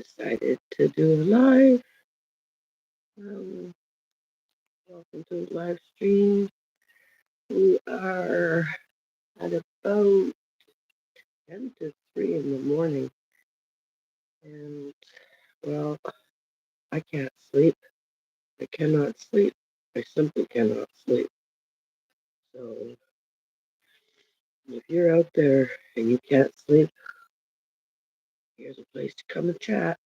decided to do a live. Um, Welcome to the live stream. We are at about 10 to 3 in the morning, and well, I can't sleep. I cannot sleep. I simply cannot sleep. So, if you're out there and you can't sleep, here's a place to come and chat.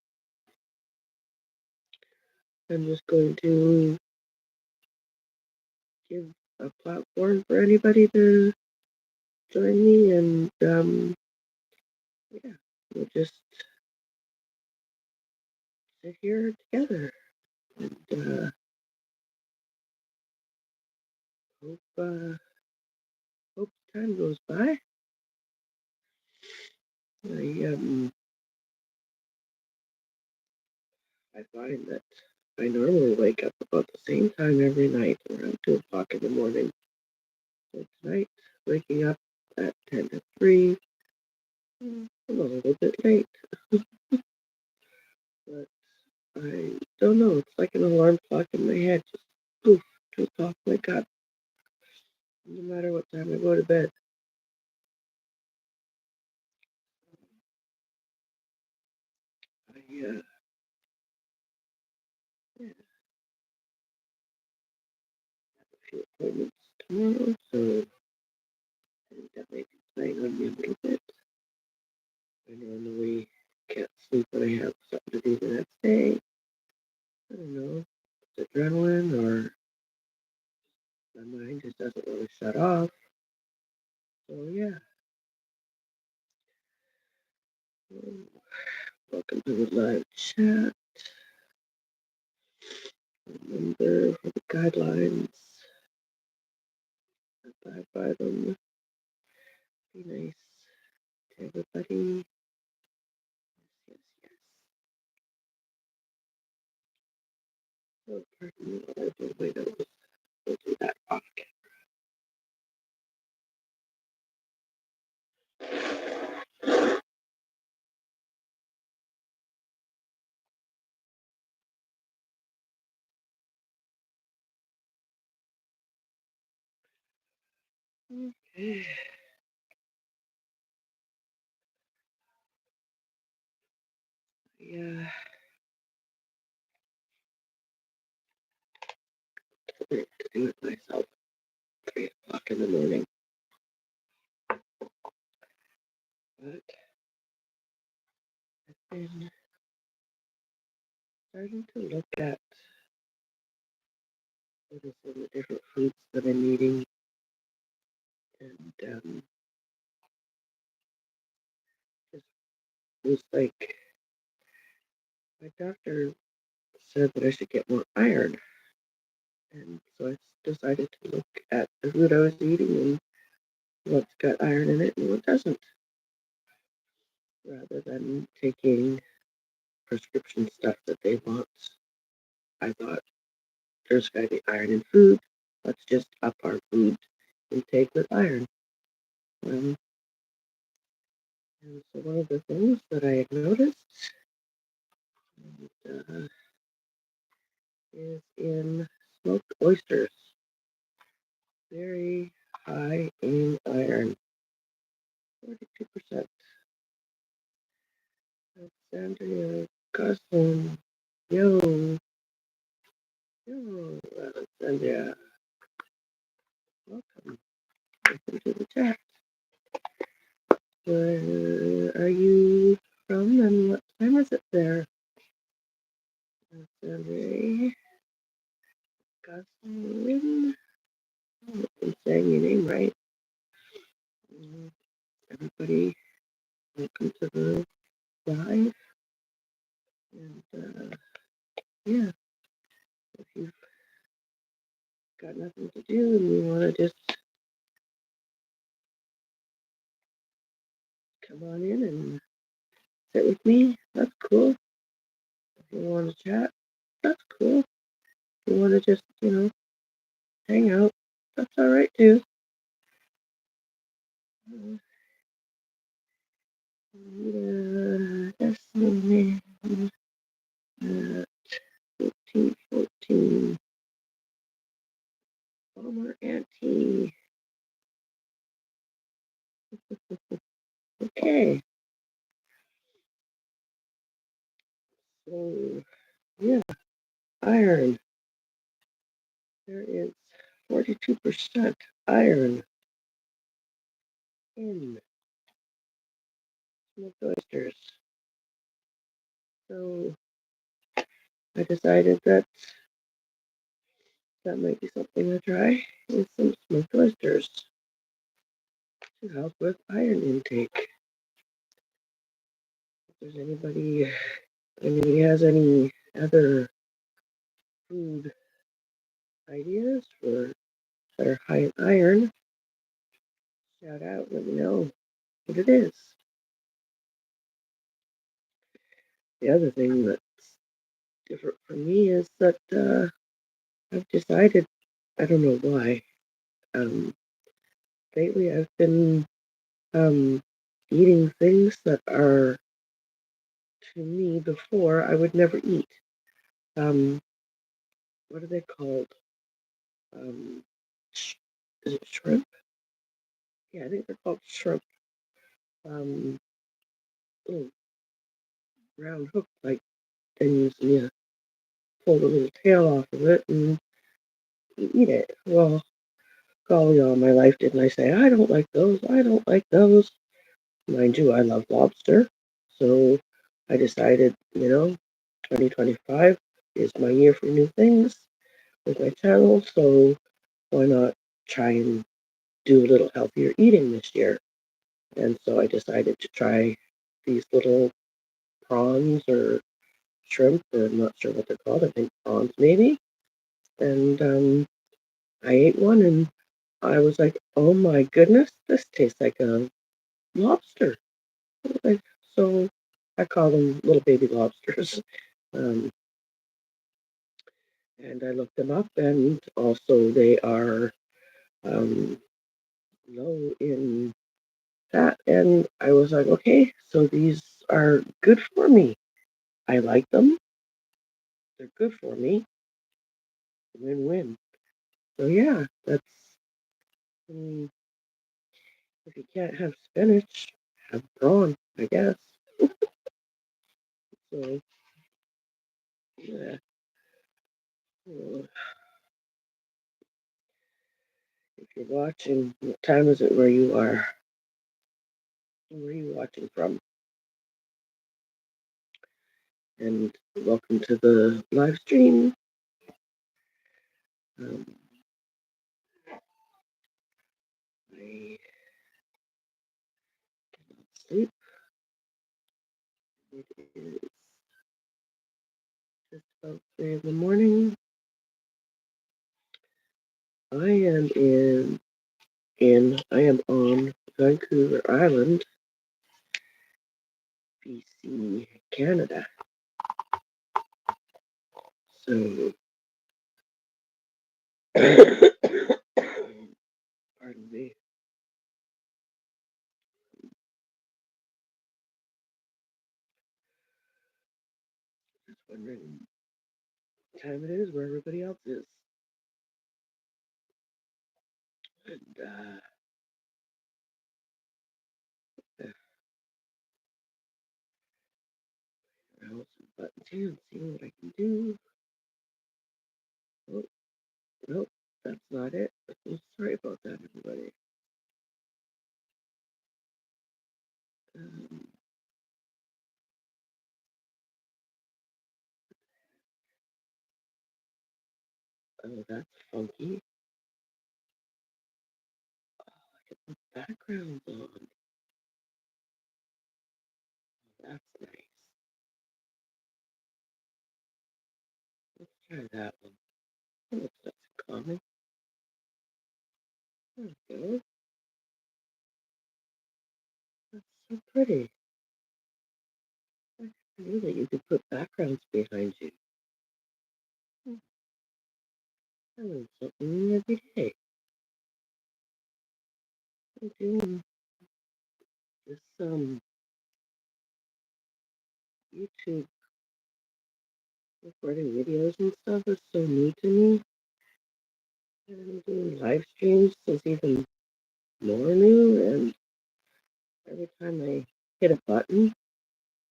I'm just going to give a platform for anybody to join me, and yeah, we'll just sit here together and hope time goes by. I find that I normally wake up about the same time every night, around 2 o'clock in the morning. So tonight, waking up at 10 to 3, I'm a little bit late, but I don't know. It's like an alarm clock in my head. Just poof, 2 o'clock, wake up. No matter what time I go to bed. I yeah, have a few appointments tomorrow, so I think that may be playing on me a little bit. I normally can't sleep when I have something to do the next day. I don't know, it's adrenaline or my mind just doesn't really shut off. So yeah, welcome to the live chat. Remember for the guidelines, abide by them. Be nice to everybody. Yes, yes. Oh, pardon me while I blow my nose. We'll do that off camera. Okay. Yeah. I have to do it myself at 3 o'clock in the morning. But I've been starting to look at what is in the different foods that I'm eating. And it was like my doctor said that I should get more iron. And so I decided to look at the food I was eating and what's got iron in it and what doesn't, rather than taking prescription stuff that they want. I thought there's got to be iron in food. Let's just up our food intake with iron. And so one of the things that I had noticed is in smoked oysters, very high in iron, 42%. Alexandria Gosling, yo, Alexandria, welcome to the chat. Where are you from and what time is it there? Alexandria Gosling, I'm saying your name right. Everybody, welcome to the live. And yeah, if you've got nothing to do and you want to just come on in and sit with me, that's cool. If you want to chat, that's cool. If you want to just, hang out, that's all right too. Yes, Okay, so yeah, iron. There is 42% iron in smoked oysters. So I decided that that might be something to try with some smoked oysters to help with iron intake. If there's anybody has any other food ideas for that are high in iron, shout out, let me know what it is. The other thing that's different for me is that I've decided, I don't know why, um, lately I've been eating things that are, to me, before I would never eat. Um, what are they called? Um, is it shrimp? Yeah, I think they're called shrimp. Little round hook like things, and you pull the little tail off of it and you eat it. Well, golly, all my life didn't I say, I don't like those, I don't like those. Mind you, I love lobster. So I decided, 2025 is my year for new things with my channel. So why not try and do a little healthier eating this year? And so I decided to try these little prawns or shrimp, or I'm not sure what they're called. I think prawns maybe. And I ate one and I was like, oh my goodness, this tastes like a lobster. Like, so I call them little baby lobsters. Um, and I looked them up, and also they are um, low in fat. And I was like, okay, so these are good for me. I like them. They're good for me. Win-win. So yeah, that's um, if you can't have spinach, have prawn, I guess. So yeah. uh, If you're watching, what time is it where you are? Where are you watching from? And welcome to the live stream. Um, I cannot sleep. It is just about 3 in the morning. I am I am on Vancouver Island, BC, Canada. So, pardon me. Just wondering what time it is where everybody else is. And I'll some buttons here and see what I can do. Oh, nope, that's not it. Sorry about that, everybody. Um, oh, that's funky. I can put backgrounds on. That's nice. Let's try that one. Oh, that's common. There we go. That's so pretty. I knew that you could put backgrounds behind you. Hmm, I learn something new every day. I'm doing this YouTube recording videos and stuff is so new to me. And doing live streams is even more new. And Every time I hit a button,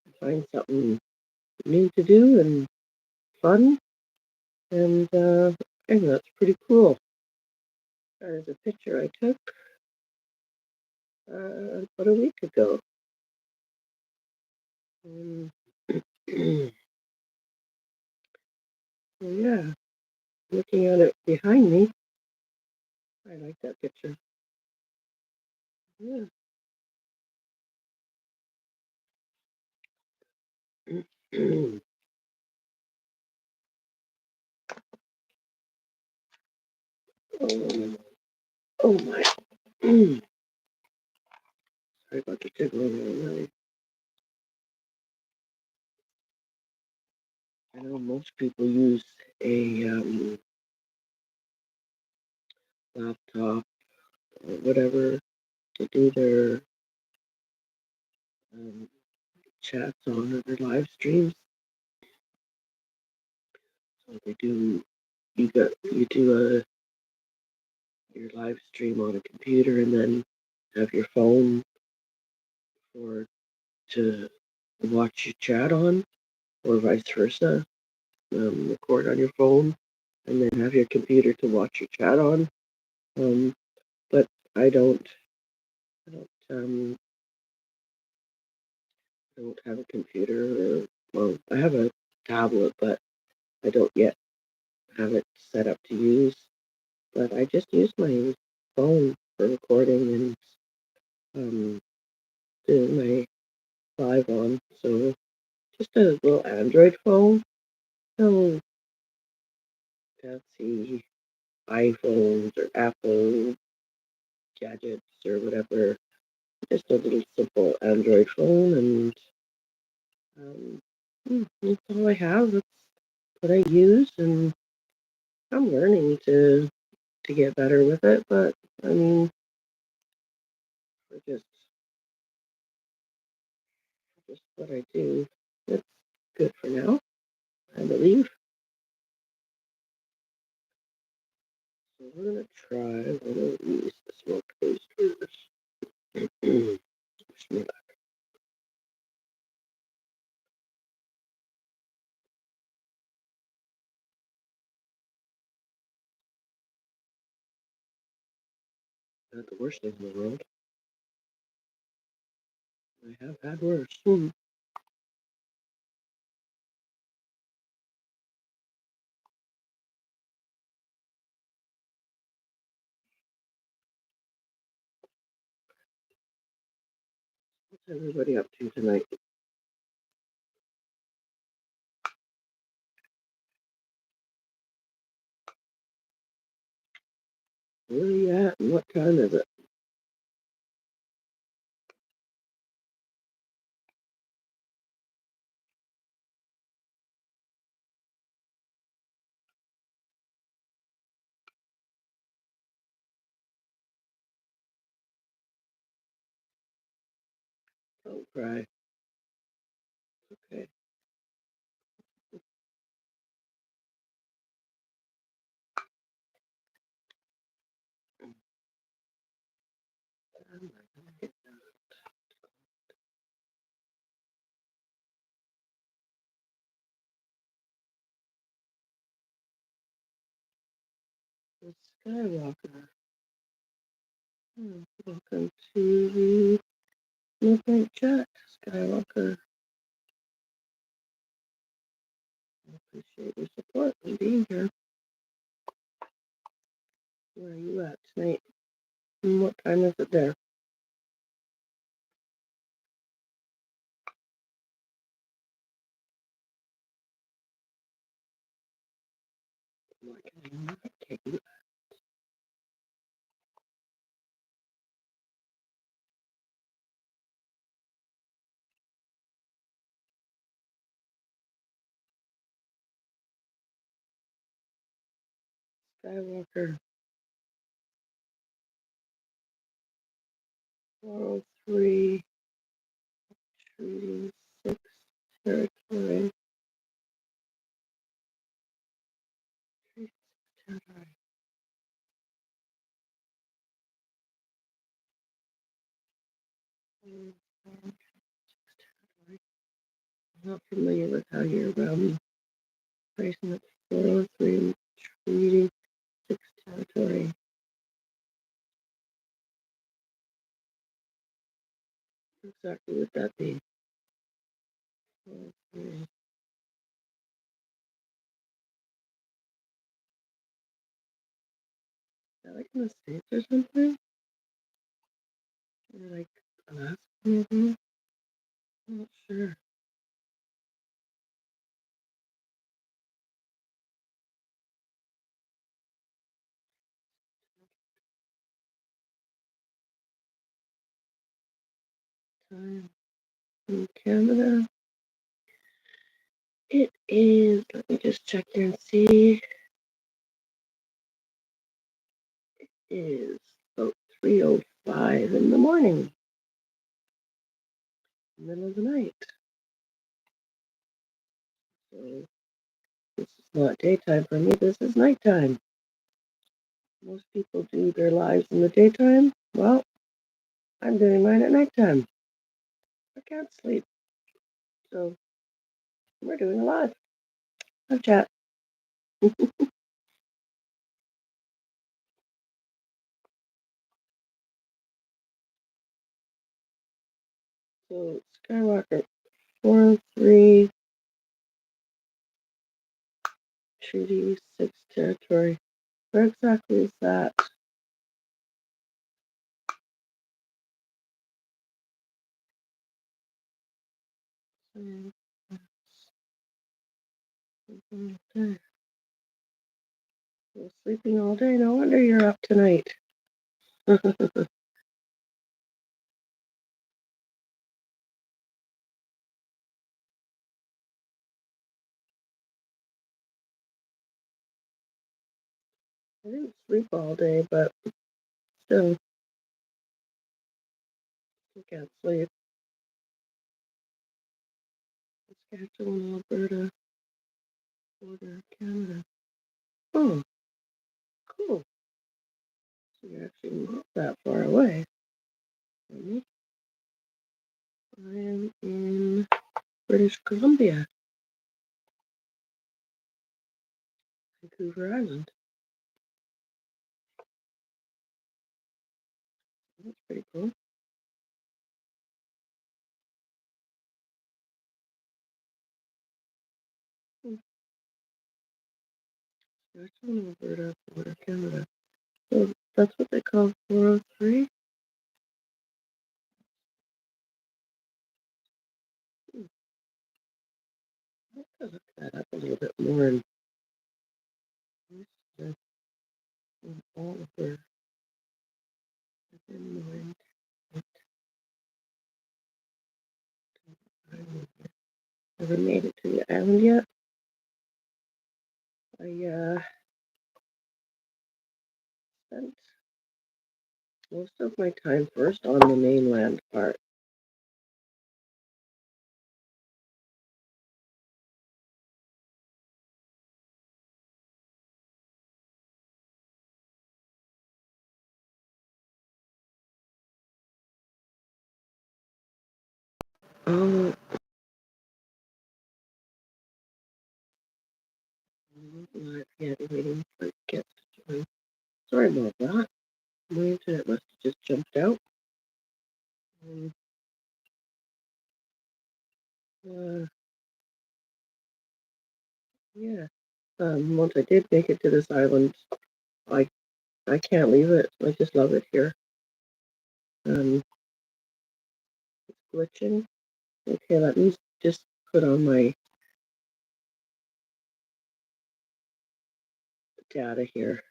I find something new to do and fun, and I think that's pretty cool. There's a picture I took about a week ago. Um, so yeah, looking at it behind me, I like that picture. Yeah. oh, oh my. Sorry about the tickling. I know most people use a laptop or whatever to do their um, chats on or their live streams. So they do you do your live stream on a computer and then have your phone for to watch your chat on, or vice versa. Record on your phone and then have your computer to watch your chat on. But I don't, I don't, I don't have a computer. Or, well, I have a tablet, but I don't yet have it set up to use. But I just use my phone for recording and doing my live on. So just a little Android phone. No fancy iPhones or Apple gadgets or whatever. Just a little simple Android phone, and that's all I have. That's what I use, and I'm learning to get better with it. But I mean, for just what I do, it's good for now, I believe. So we're gonna try one of these, the smoked oysters. Wish me luck. Not the worst thing in the world. I have had worse. What's everybody up to tonight? Where are you at, and what time is it? Don't cry. Okay. Skywalker. Welcome to the Movement Chat, Skywalker. I appreciate your support and being here. Where are you at tonight? And what time is it there? Okay. Skywalker 403, Treaty 6, Territory. Treaty 6, Territory. I'm not familiar with how you're pricing it 403 Treaty 6 territory. Exactly what that be? 403. Is that like in the States or something? Or like Alaska maybe? I'm not sure. Time in Canada. It is, let me just check here and see. It is about 3:05 in the morning, middle of the night. So this is not daytime for me, this is nighttime. Most people do their lives in the daytime. Well, I'm doing mine at nighttime. I can't sleep. So we're doing a live chat. So Skywalker 403 Treaty 6 territory. Where exactly is that? Okay. Well, sleeping all day. No wonder you're up tonight. I didn't sleep all day, but still, I can't sleep. Saskatchewan, Alberta, border, Canada. Oh, cool. So you're actually not that far away. I am in British Columbia, Vancouver Island. That's pretty cool. Hmm. Saskatchewan, Alberta, border, Canada. So that's what they call 403. Hmm. I have to look that up a little bit more and Oliver. Never made it to the island yet. I spent most of my time first on the mainland part. Oh, yeah, I'm waiting for guests to join. Sorry about that. My internet must have just jumped out. Um, uh, yeah. Once I did make it to this island, I I can't leave it. I just love it here. It's glitching. Okay, let me just put on my data here.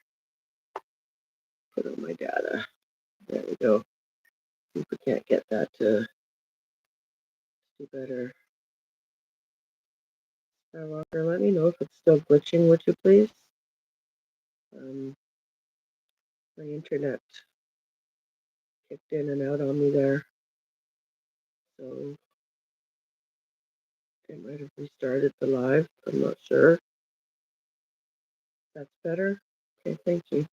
Put on my data. There we go. If we can't get that to do better. Skywalker, let me know if it's still glitching, would you please? Um, my internet kicked in and out on me there, so I might have restarted the live. I'm not sure. That's better. Okay, thank you.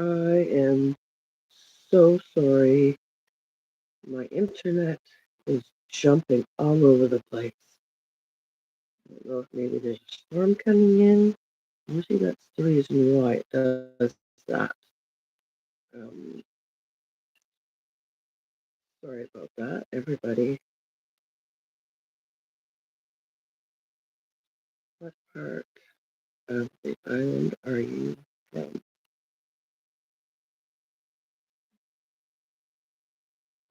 I am so sorry. My internet is jumping all over the place. I don't know if maybe there's a storm coming in. Usually that's the reason why it does that. Um, Sorry about that, everybody. What part of the island are you from?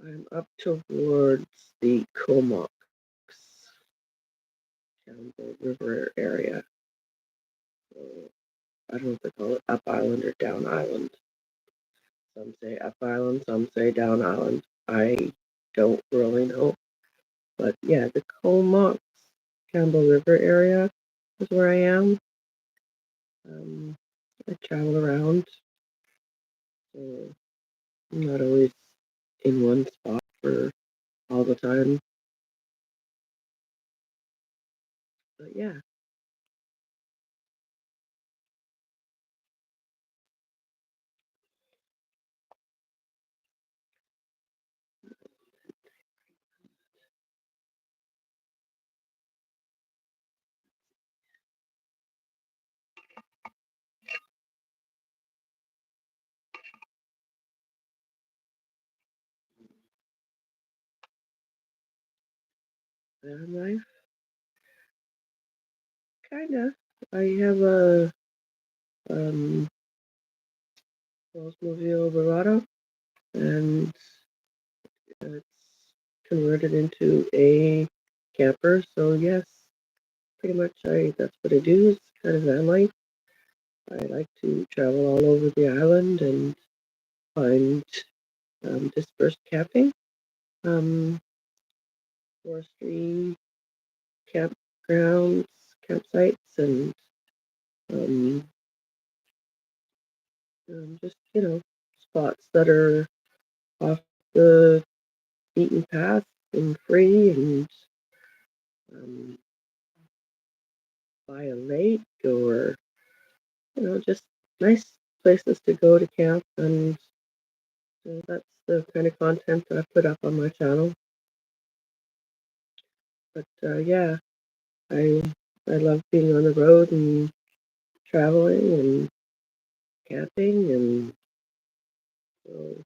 I'm up towards the Comox, Campbell River area. So I don't know if they call it Up Island or Down Island. Some say Up Island, some say Down Island. I don't really know. But yeah, the Comox, Campbell River area is where I am. I travel around, so I'm not always in one spot for all the time. But yeah, van life, kinda. I have a um, Oldsmobile Verado, and it's converted into a camper. So yes, pretty much that's what I do. It's kind of van life. I like to travel all over the island and find dispersed camping, um, forestry, campgrounds, campsites, and um, just spots that are off the beaten path and free, and um, by a lake, or just nice places to go to camp. And that's the kind of content that I put up on my channel. But yeah, I I love being on the road and traveling and camping, and so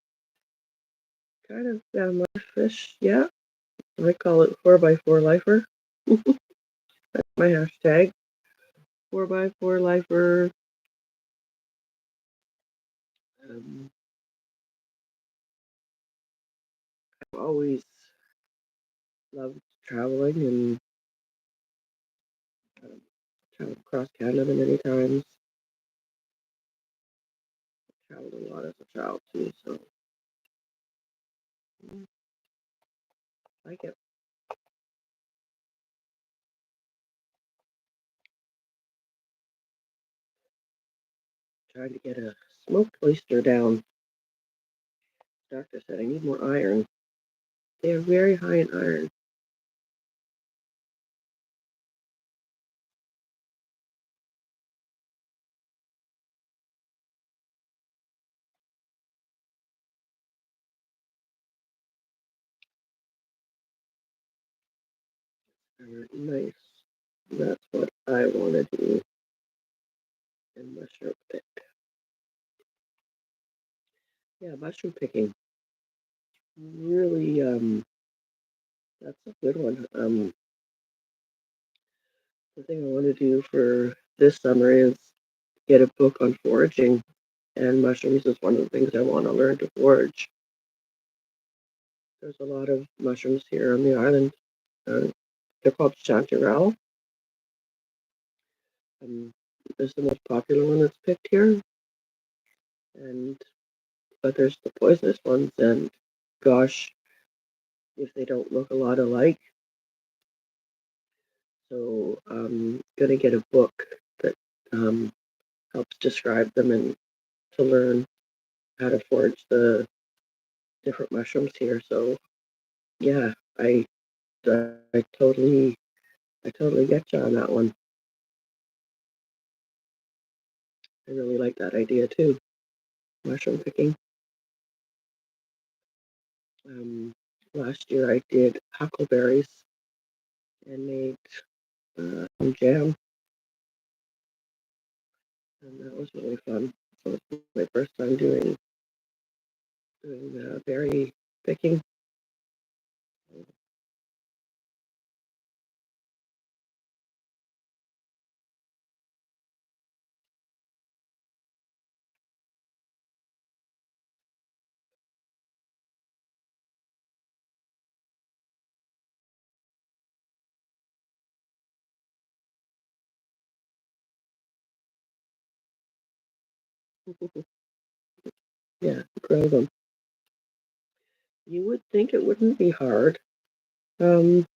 kind of down my fish. Yeah, I call it 4x4 lifer. That's my hashtag. 4x4 lifer. Um, I've always loved traveling and um, traveled across Canada many times. Traveled a lot as a child too, so I like it. Trying to get a smoked oyster down. Doctor said I need more iron. They are very high in iron. Nice. That's what I want to do in mushroom pick. Yeah, mushroom picking. Really, that's a good one. The thing I want to do for this summer is get a book on foraging, and mushrooms is one of the things I want to learn to forage. There's a lot of mushrooms here on the island. Uh, they're called chanterelle. Um, there's the most popular one that's picked here, and but there's the poisonous ones, and gosh, if they don't look a lot alike. So I'm gonna get a book that um, helps describe them and to learn how to forage the different mushrooms here. So yeah, I totally get you on that one. I really like that idea too. mushroom picking. Last year I did huckleberries and made some jam, and that was really fun. So it's my first time doing berry picking. Yeah, grow them. You would think it wouldn't be hard. Um,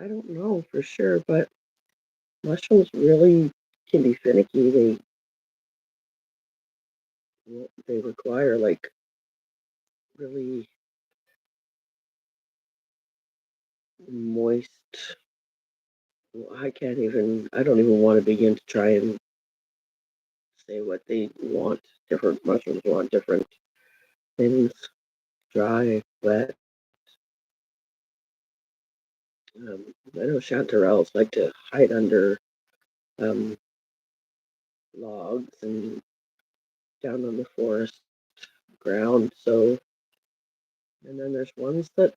I don't know for sure, but mushrooms really can be finicky. They require like really moist. Well, I don't even want to begin to try and say what they want. Different mushrooms want different things, dry, wet. I know chanterelles like to hide under um, logs and down on the forest ground. So, and then there's ones that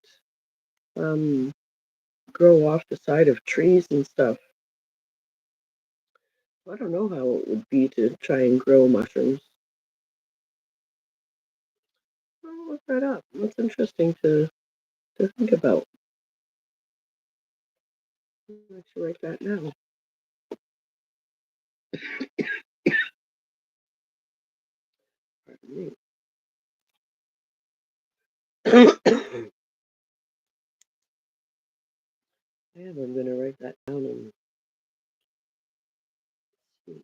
um, grow off the side of trees and stuff. I don't know how it would be to try and grow mushrooms. I'll look that up. That's interesting to think about. I should write that now. Pardon me. I'm going to write that down and see,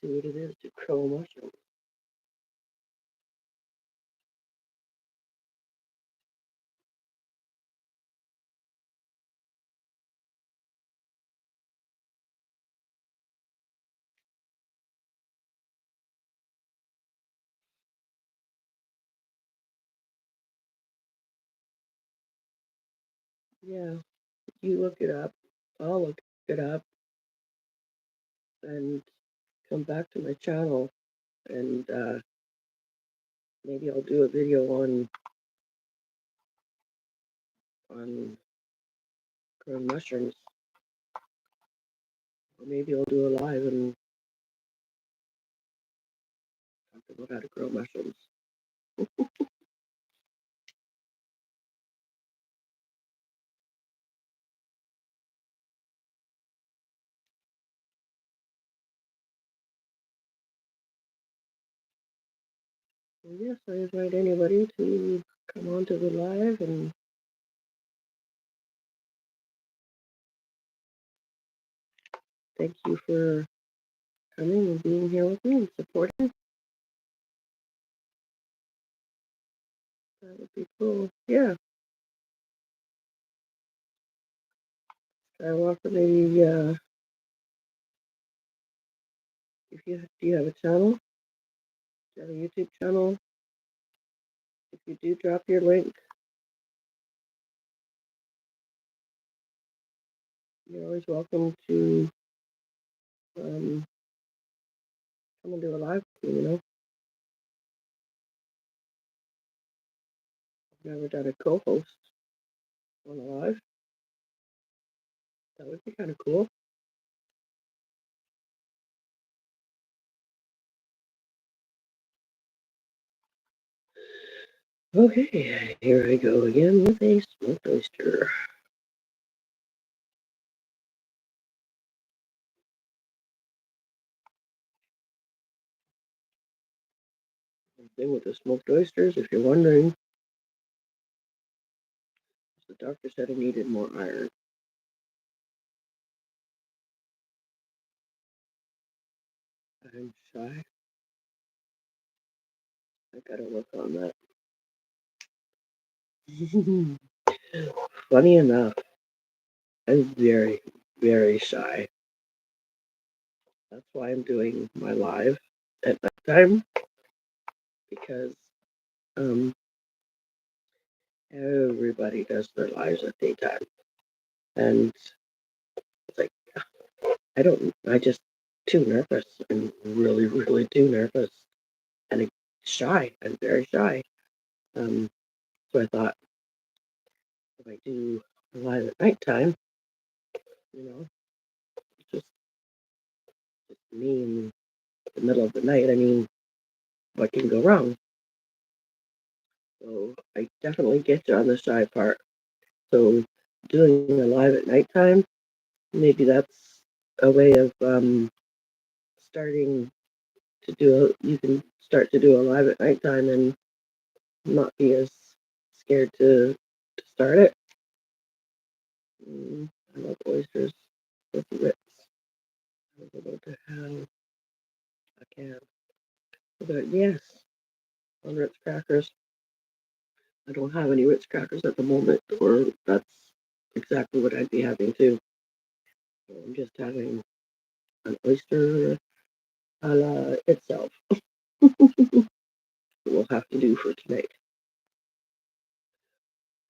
see what it is to grow mushrooms. Yeah, you look it up. I'll look it up and come back to my channel and maybe I'll do a video on growing mushrooms. Or maybe I'll do a live and talk about how to grow mushrooms. And yes, I invite anybody to come on to the live and thank you for coming and being here with me and supporting. That would be cool. Yeah. Skywalker, maybe if you do you have a channel? Do you have a YouTube channel? If you do, drop your link. You're always welcome to come and do a live with me, you know. I've never done a co-host on a live. That would be kind of cool. Okay, here I go again with a smoked oyster. The thing with the smoked oysters, if you're wondering, the doctor said I needed more iron. I'm shy. I gotta work on that. Funny enough, I'm very, very shy. That's why I'm doing my live at night time. because um, everybody does their lives at daytime, and it's like I just too nervous. I'm really, really too nervous and shy. I'm very shy. Um, so I thought if I do live at nighttime, you know, just me in the middle of the night. I mean, what can go wrong? So I definitely get you on the shy part. So doing a live at nighttime, maybe that's a way of starting to do. You can start to do a live at nighttime and not be as scared to start it. I love oysters with Ritz. I was about to have a can. But yes, on Ritz crackers. I don't have any Ritz crackers at the moment, or that's exactly what I'd be having too. So I'm just having an oyster a la itself. We'll have to do for tonight.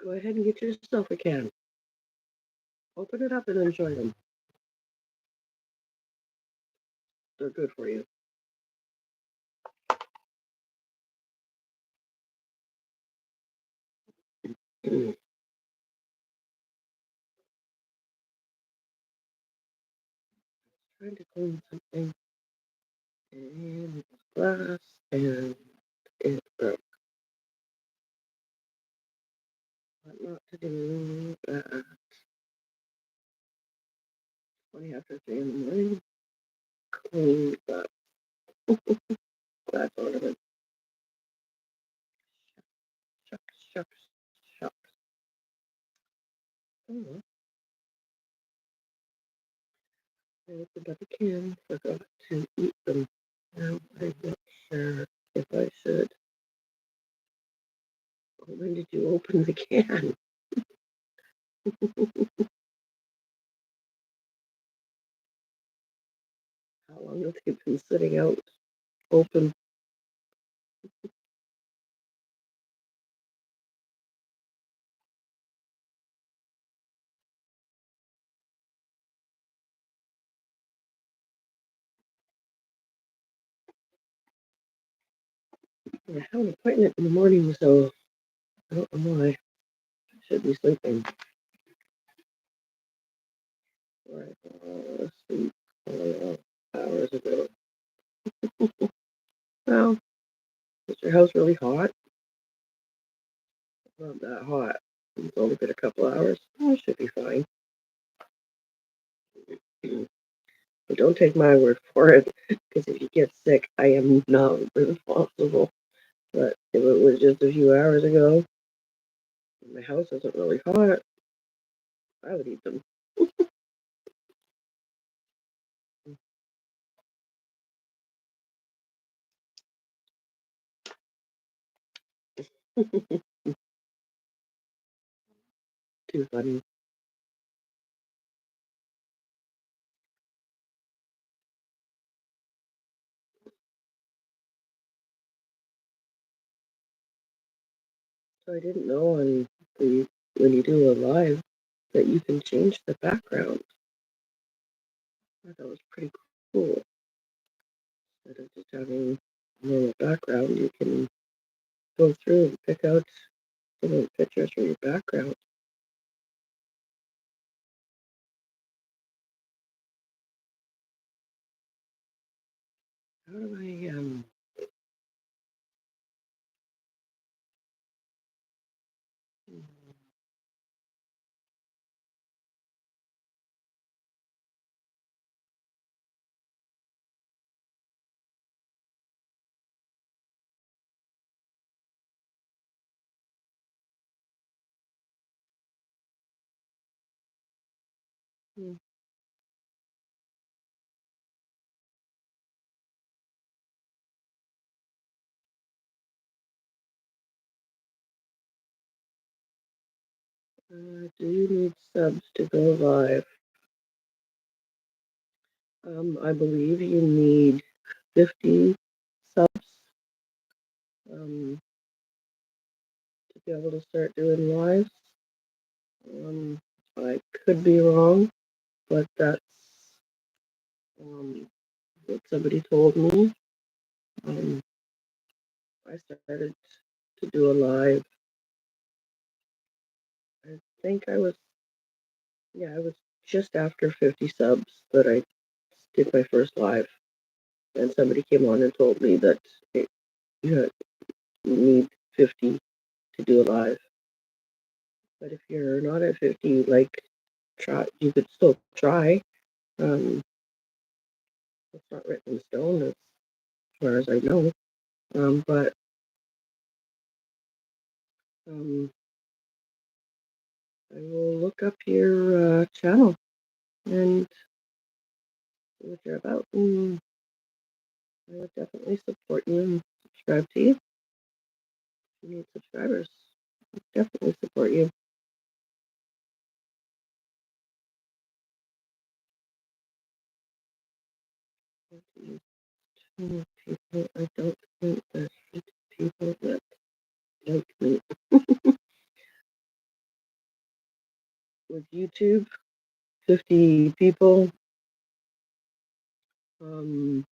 Go ahead and get yourself a can. Open it up and enjoy them. They're good for you. Trying to clean something in this glass and it broke. What not to do at 20 after 3 in the morning. Clean that glass ornament. Shucks, shucks, shucks. Oh, well, I opened up a can, forgot to eat them. Now I'm not sure if I should. When did you open the can? How long have they been sitting out open? I have an appointment in the morning, so I don't know why. I should be sleeping. Or I fell asleep hours ago. Well, is your house really hot? Not that hot. It's only been a couple hours. Oh, it should be fine. But don't take my word for it, because if you get sick, I am not responsible. But if it was just a few hours ago, and my house isn't really hot, I would eat them. Too funny. So I didn't know when you do a live that you can change the background. I thought that was pretty cool. Instead of just having a normal background, you can go through and pick out some of the pictures for your background. How do I do you need subs to go live? I believe you need 50 subs to be able to start doing lives. Um, I could be wrong, but that's um, what somebody told me. Um, I started to do a live. I think I was just after 50 subs that I did my first live, and somebody came on and told me that you need 50 to do a live. But if you're not at 50, like, you could still try. Um, it's not written in stone as far as I know. But um, I will look up your channel and see what you're about, and I would definitely support you and subscribe to you. If you need subscribers, I'll definitely support you. People, I don't think there's people that like me. With YouTube, 50 people, um,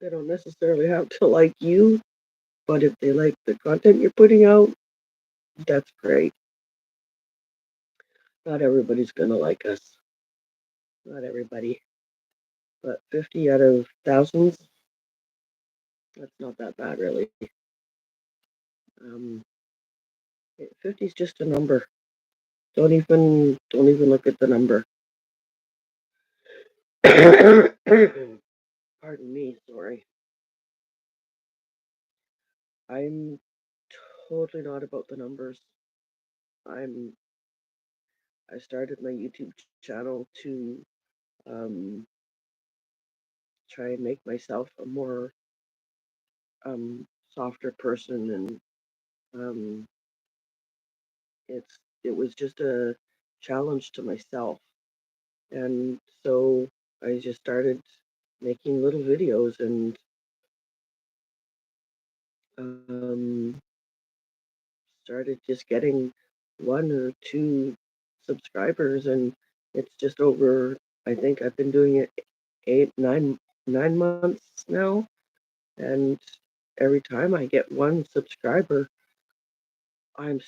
they don't necessarily have to like you, but if they like the content you're putting out, that's great. Not everybody's gonna like us. Not everybody. But 50 out of thousands, that's not that bad, really. 50 is just a number. Don't even look at the number. Pardon me, sorry. I'm totally not about the numbers. I'm I started my YouTube channel to um, try and make myself a more softer person, and um, it was just a challenge to myself, and so I just started making little videos and um, started just getting one or two subscribers, and it's just over. I think I've been doing it 9 months now, and every time I get one subscriber, I'm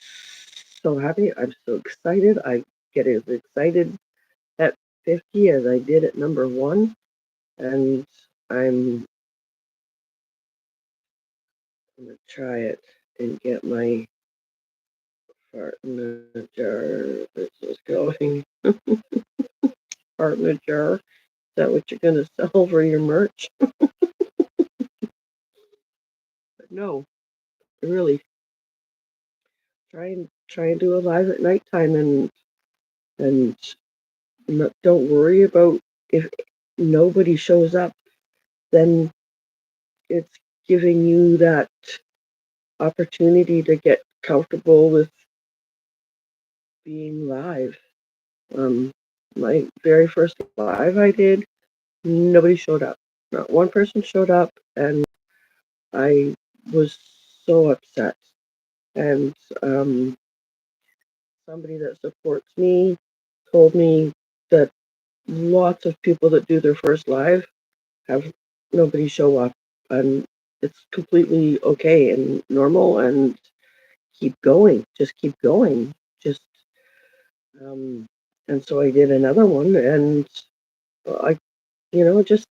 so happy. I'm so excited. I get as excited at 50 as I did at number one, and I'm gonna try it and get my fart in the jar. This is going fart in the jar. Is that what you're gonna sell for your merch? But no, really, try and do a live at nighttime, and don't worry about if nobody shows up. Then it's giving you that opportunity to get comfortable with being live. Um, my very first live I did, nobody showed up. Not one person showed up, and I was so upset. And somebody that supports me told me that lots of people that do their first live have nobody show up, and it's completely okay and normal, and keep going, just keep going, just um, and so I did another one, and I, just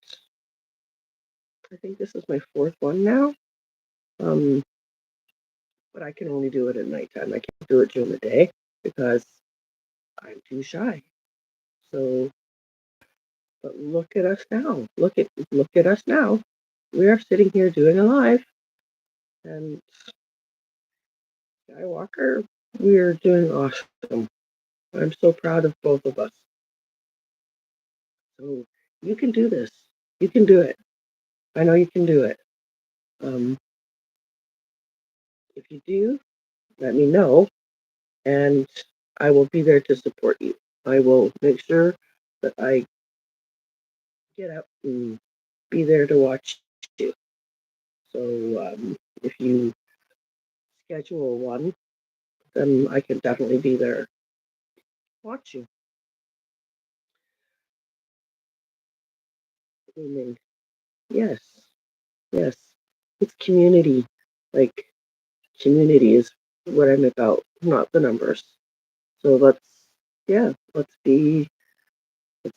I think this is my fourth one now. Um, but I can only do it at nighttime. I can't do it during the day because I'm too shy. So, but look at us now. Look at us now. We are sitting here doing a live, and Skywalker, we are doing awesome. I'm so proud of both of us. So you can do this. You can do it. I know you can do it. Um, if you do, let me know, and I will be there to support you. I will make sure that I get up and be there to watch you. So if you schedule one, then I can definitely be there. Watch you. Meaning, yes, yes. It's community. Like community is what I'm about, not the numbers. So yeah, let's be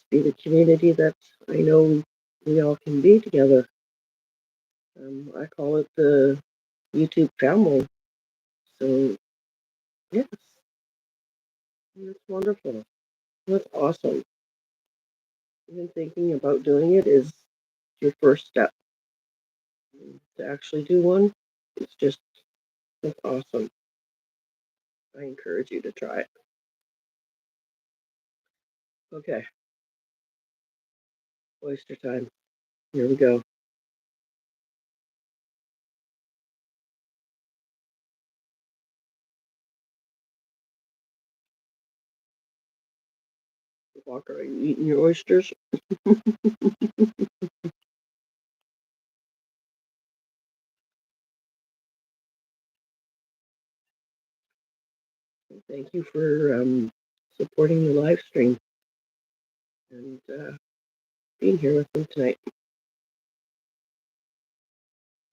the community that I know we all can be together. I call it the YouTube family. So yes, that's wonderful. That's awesome. Even thinking about doing it is your first step. To actually do one, it's just that's awesome. I encourage you to try it. Okay, oyster time. Here we go. Walker, are you eating your oysters? Thank you for supporting the live stream and being here with me tonight.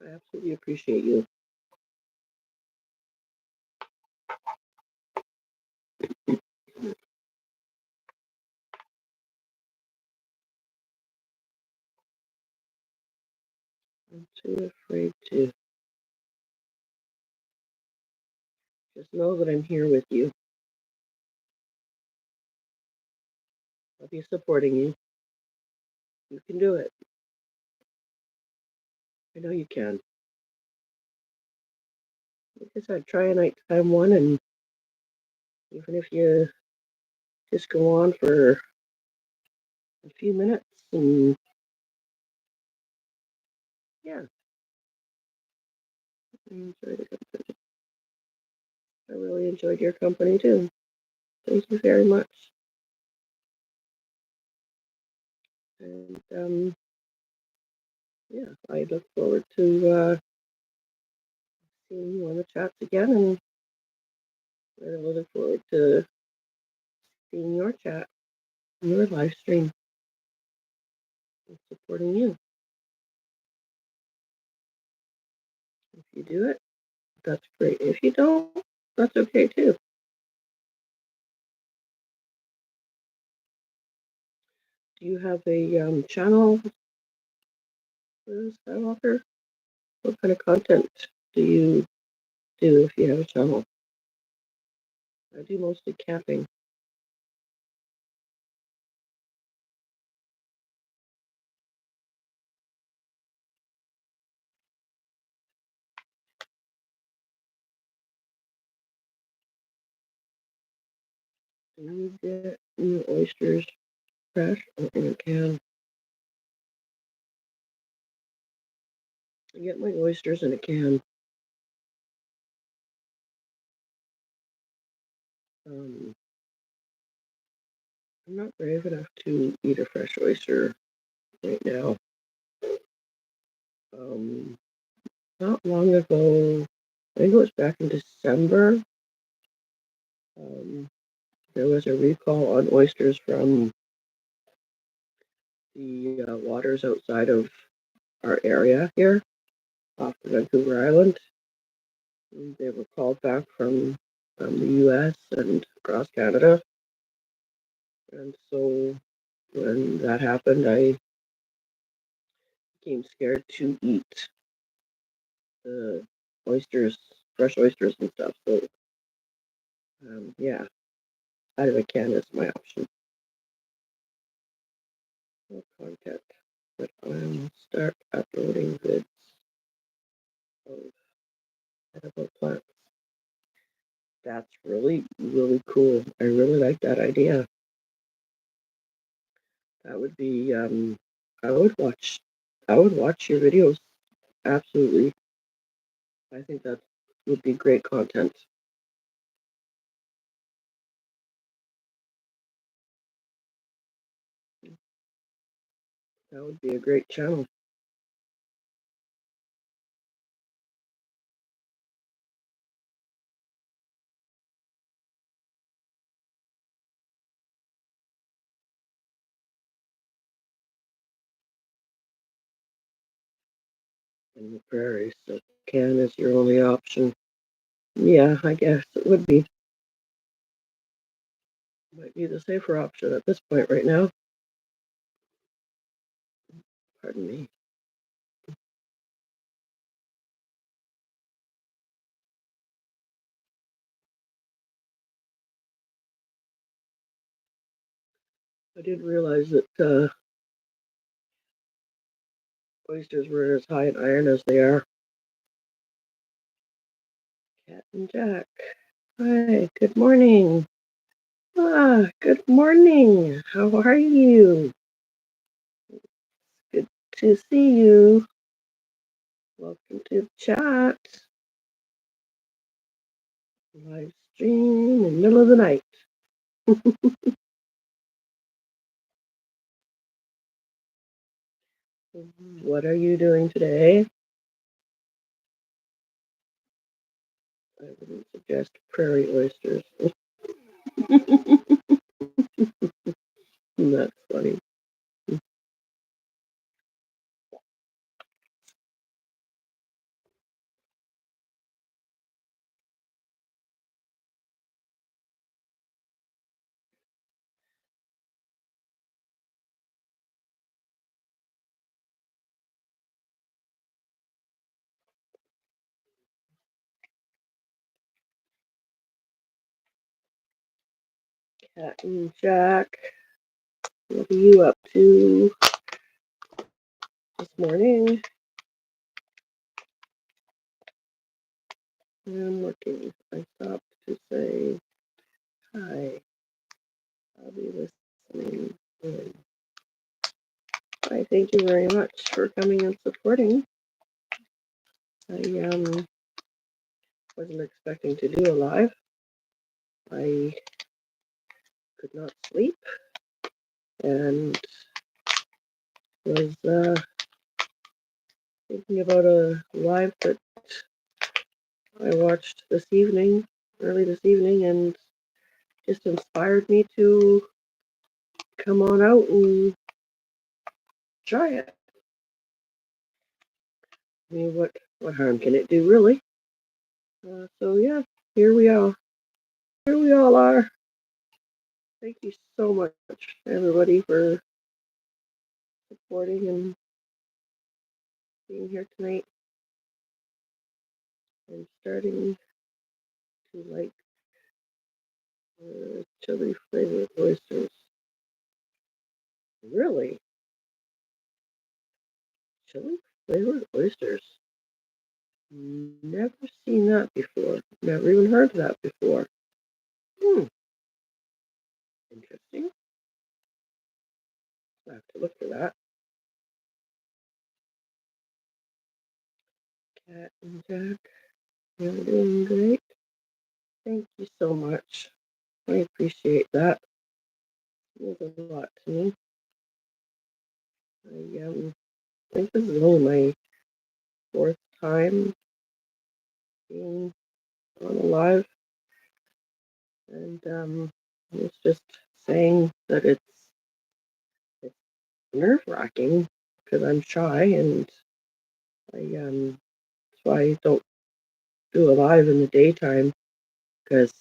I absolutely appreciate you. I'm too afraid to just know that I'm here with you. I'll be supporting you. You can do it. I know you can. Like I said, try a nighttime one, and even if you just go on for a few minutes, and yeah, I enjoyed it. I really enjoyed your company too. Thank you very much. And yeah, I look forward to seeing you on the chats again, and I really look forward to seeing your chat, your live stream, and supporting you. If you do it, that's great. If you don't, that's okay too. Do you have a channel, Skywalker? What kind of content do you do if you have a channel? I do mostly camping. Do you get your oysters fresh or in a can? I get my oysters in a can. Um, I'm not brave enough to eat a fresh oyster right now. Um, Not long ago, I think it was back in December, um, there was a recall on oysters from the waters outside of our area here off the Vancouver Island. And they were called back from the US and across Canada. And so when that happened, I became scared to eat the oysters, fresh oysters and stuff. So yeah, out of a can is my option. No content, but I'll start uploading vids of edible plants. That's really, really cool. I really like that idea. That would be, I would watch, I would watch your videos. Absolutely. I think that would be great content. That would be a great channel. in the prairie, so can is your only option. Yeah, I guess it would be. Might be the safer option at this point right now. Pardon me. I didn't realize that oysters were as high in iron as they are. Cat and Jack. Hi, good morning. Good morning. How are you? Good to see you. Welcome to the chat. Live stream in the middle of the night. What are you doing today? I wouldn't suggest prairie oysters. That's funny. Cat and Jack, what are you up to this morning? I'm looking. I stopped to say hi. I'll be listening in. Hi, thank you very much for coming and supporting. I wasn't expecting to do a live. I could not sleep and was thinking about a live that I watched early this evening, and just inspired me to come on out and try it. I mean, what harm can it do, really? So yeah, here we are. Here we all are. Thank you so much, everybody, for supporting and being here tonight. I'm starting to like chili flavored oysters. Really? Chili flavored oysters? Never seen that before. Never even heard of that before. Hmm, interesting. I have to look for that. Cat and Jack, you're doing great. Thank you so much. I appreciate that. It means a lot to me. I think this is only my fourth time being on a live, and it's just saying that it's nerve wracking because I'm shy, and that's why I don't do a live in the daytime, because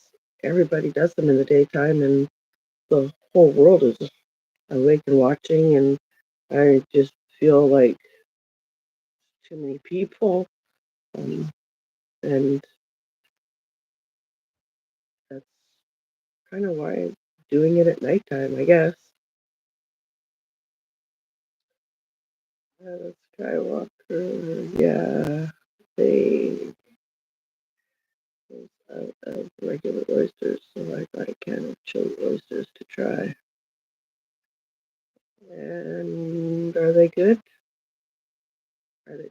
everybody does them in the daytime, and the whole world is awake and watching, and I just feel like too many people, um, and that's kind of why I'm doing it at nighttime, I guess. Skywalker, yeah, they was out of regular oysters, so I got a can of chili oysters to try. And are they good? Are they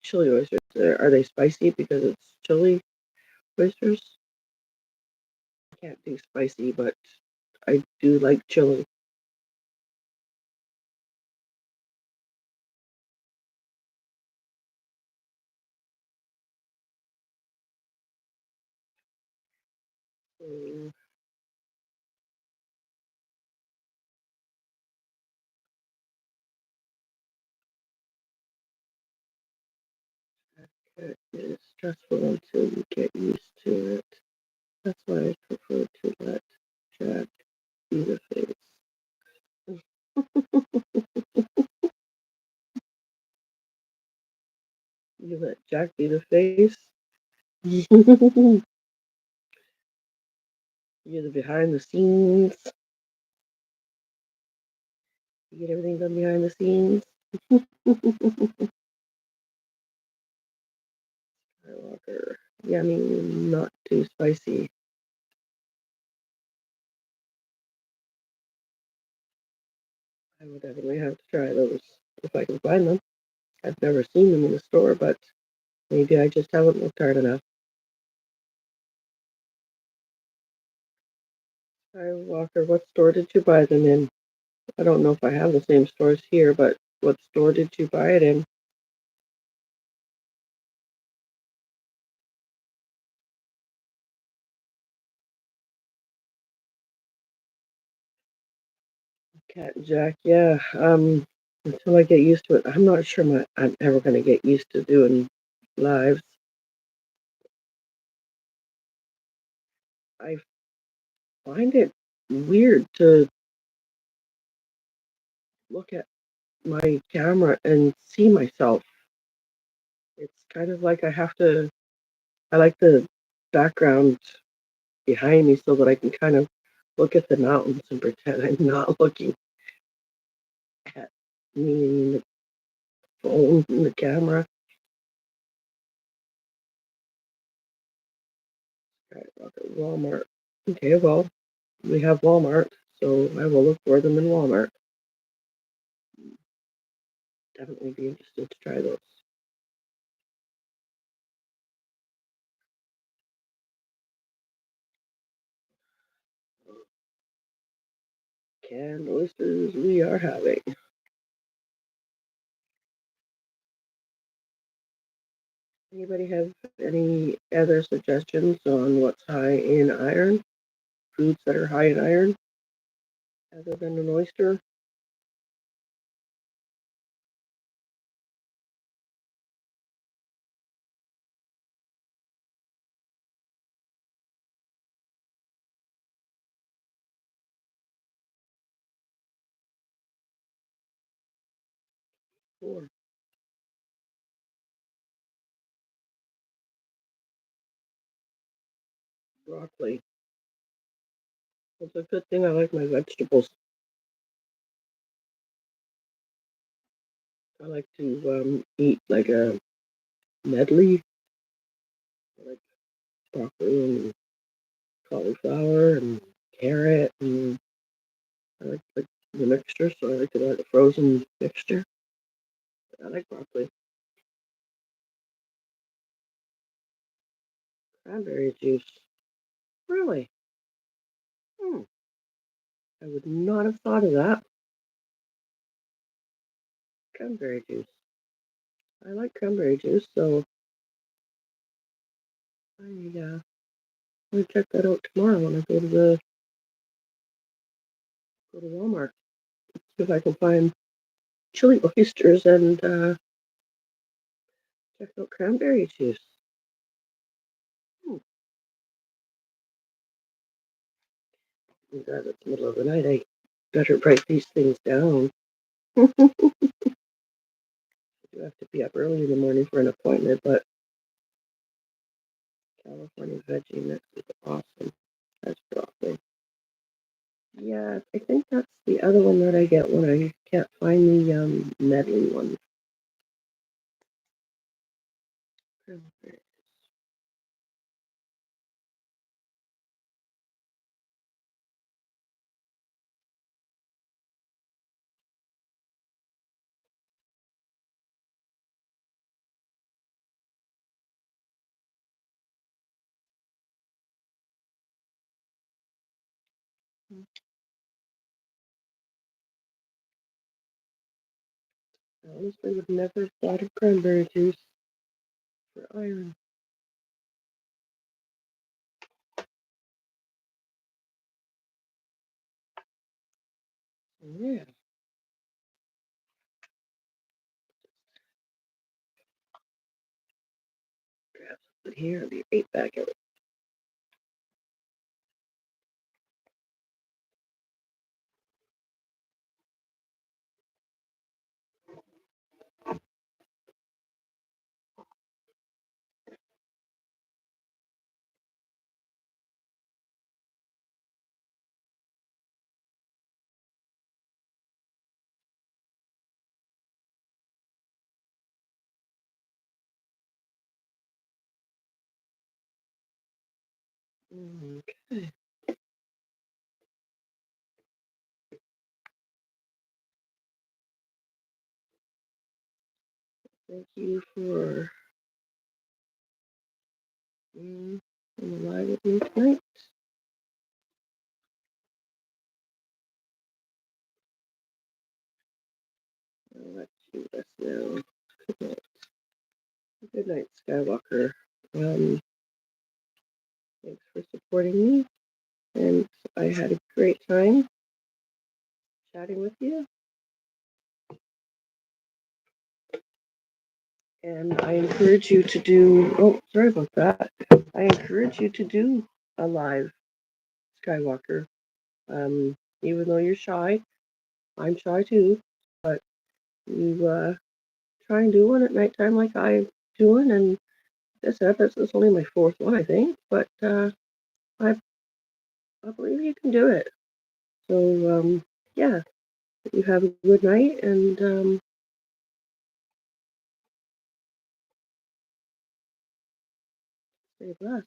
chili oysters? Are they spicy because it's chili oysters? I can't do spicy, but I do like chili. Mm, It is stressful until you get used to it. That's why I prefer to let Jack be the face. You let Jack be the face. You're the behind the scenes. You get everything done behind the scenes. Skywalker. Yummy, not too spicy. I will definitely have to try those if I can find them. I've never seen them in the store, but maybe I just haven't looked hard enough. Skywalker, what store did you buy them in? I don't know if I have the same stores here, but what store did you buy it in? Cat and Jack, yeah. Until I get used to it, I'm not sure I'm ever going to get used to doing lives. I find it weird to look at my camera and see myself. It's kind of like I like the background behind me so that I can kind of look at the mountains and pretend I'm not looking at me in the phone in the camera. Skyrocket Walmart. Okay, well, we have Walmart, so I will look for them in Walmart. Definitely be interested to try those. Canned oysters we are having. Anybody have any other suggestions on what's high in iron? Foods that are high in iron other than an oyster? Or broccoli. It's a good thing I like my vegetables. I like to eat like a medley, like broccoli and cauliflower and carrot, and I like the mixture, so I like to buy the frozen mixture. I like broccoli. Cranberry juice. Really? Hmm. I would not have thought of that. Cranberry juice. I like cranberry juice, so I'll check that out tomorrow when I go to Walmart. See if I can find chili oysters and check out cranberry juice. Hmm. God, it's the middle of the night. I better write these things down. I do have to be up early in the morning for an appointment, but California veggie mix is awesome. That's broccoli. Yeah, I think that's the other one that I get when I can't find the medley one. Cranberry. I honestly would never have thought of cranberry juice for iron. Yeah. here. I'll be right back. Okay. Thank you for being on the live with me tonight. I'll let you let us know. Good night. Good night, Skywalker. Thanks for supporting me, and I had a great time chatting with you. And I encourage you to do. Oh, sorry about that. I encourage you to do a live, Skywalker. Even though you're shy, I'm shy too. But you try and do one at nighttime like I'm doing. And this is only my fourth one, I think. But I believe you can do it. So yeah, you have a good night and stay blessed.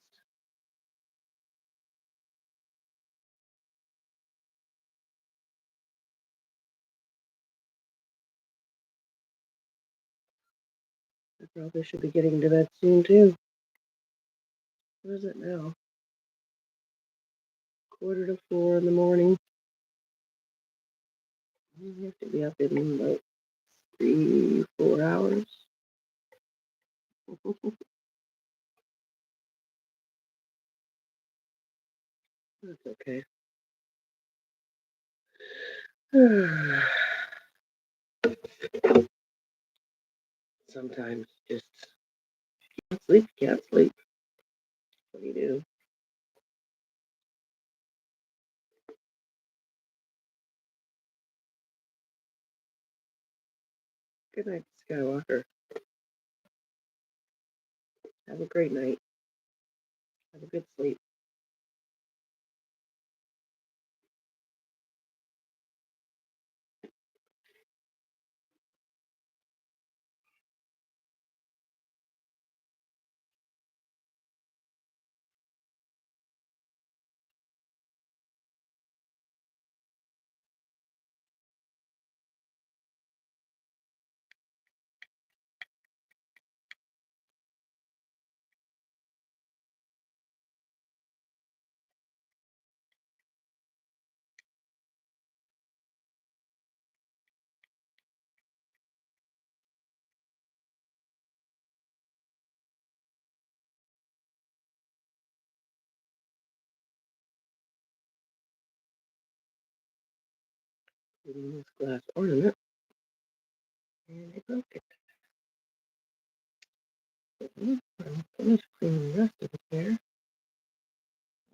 I probably should be getting to bed soon too. What is it now? 3:45 in the morning. I have to be up in about 3, 4 hours. That's okay. Sometimes just can't sleep. What do you do? Good night, Skywalker. Have a great night. Have a good sleep. This glass ornament, and I broke it. I'm finished cleaning the rest of the hair, and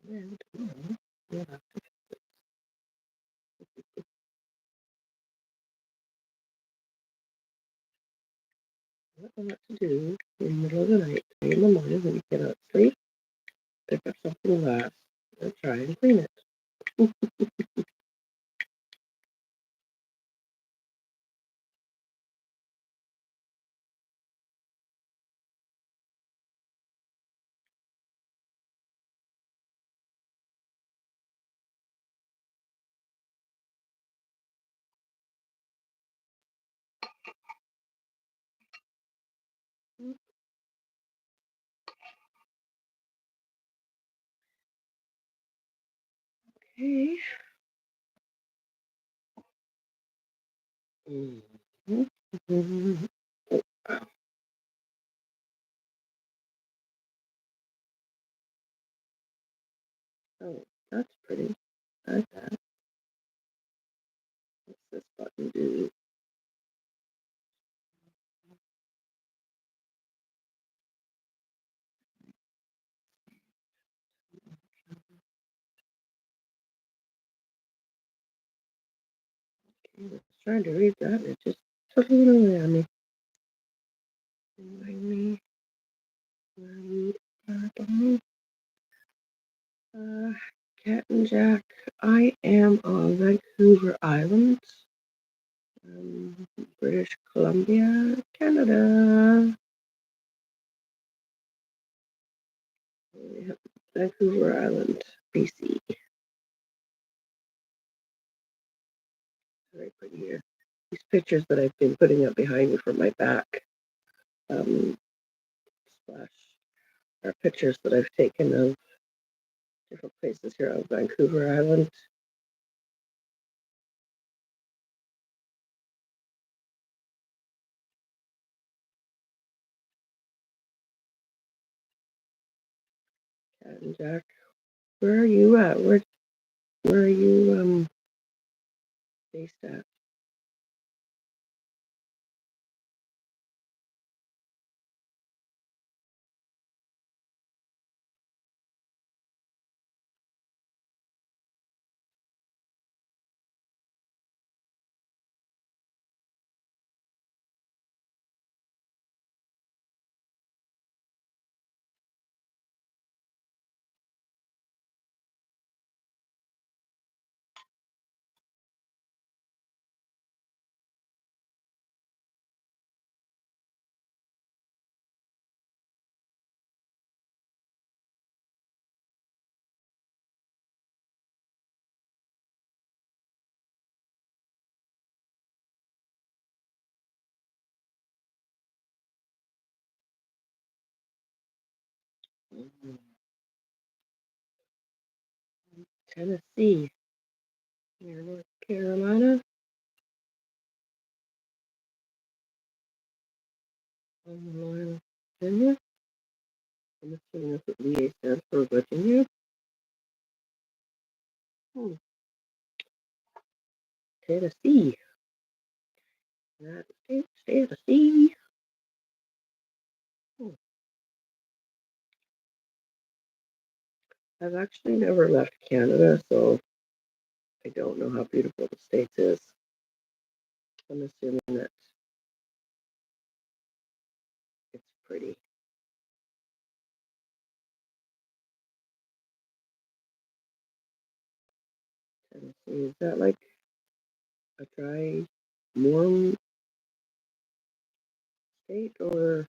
then tomorrow we'll have to I don't know what to do in the middle of the night, 3 in the morning when you cannot sleep. Pick up something glass and try and clean it. Okay. Mm-hmm. Oh, that's pretty. I like that. What's this button do? I was trying to read that and it just totally went away on me. Remind me where you are. Cat and Jack. I am on Vancouver Island, British Columbia, Canada. Yep, Vancouver Island, BC. Very pretty here. These pictures that I've been putting up behind me for my back splash are pictures that I've taken of different places here on Vancouver Island. Cat and Jack, where are you at? Where are you based at? Tennessee, near North Carolina. On the line of Virginia. I'm assuming that's what VA stands for, Virginia. Hmm. Tennessee. United States, Tennessee. Hmm. I've actually never left Canada, so I don't know how beautiful the States is. I'm assuming that it's pretty. Tennessee, is that like a dry, warm state or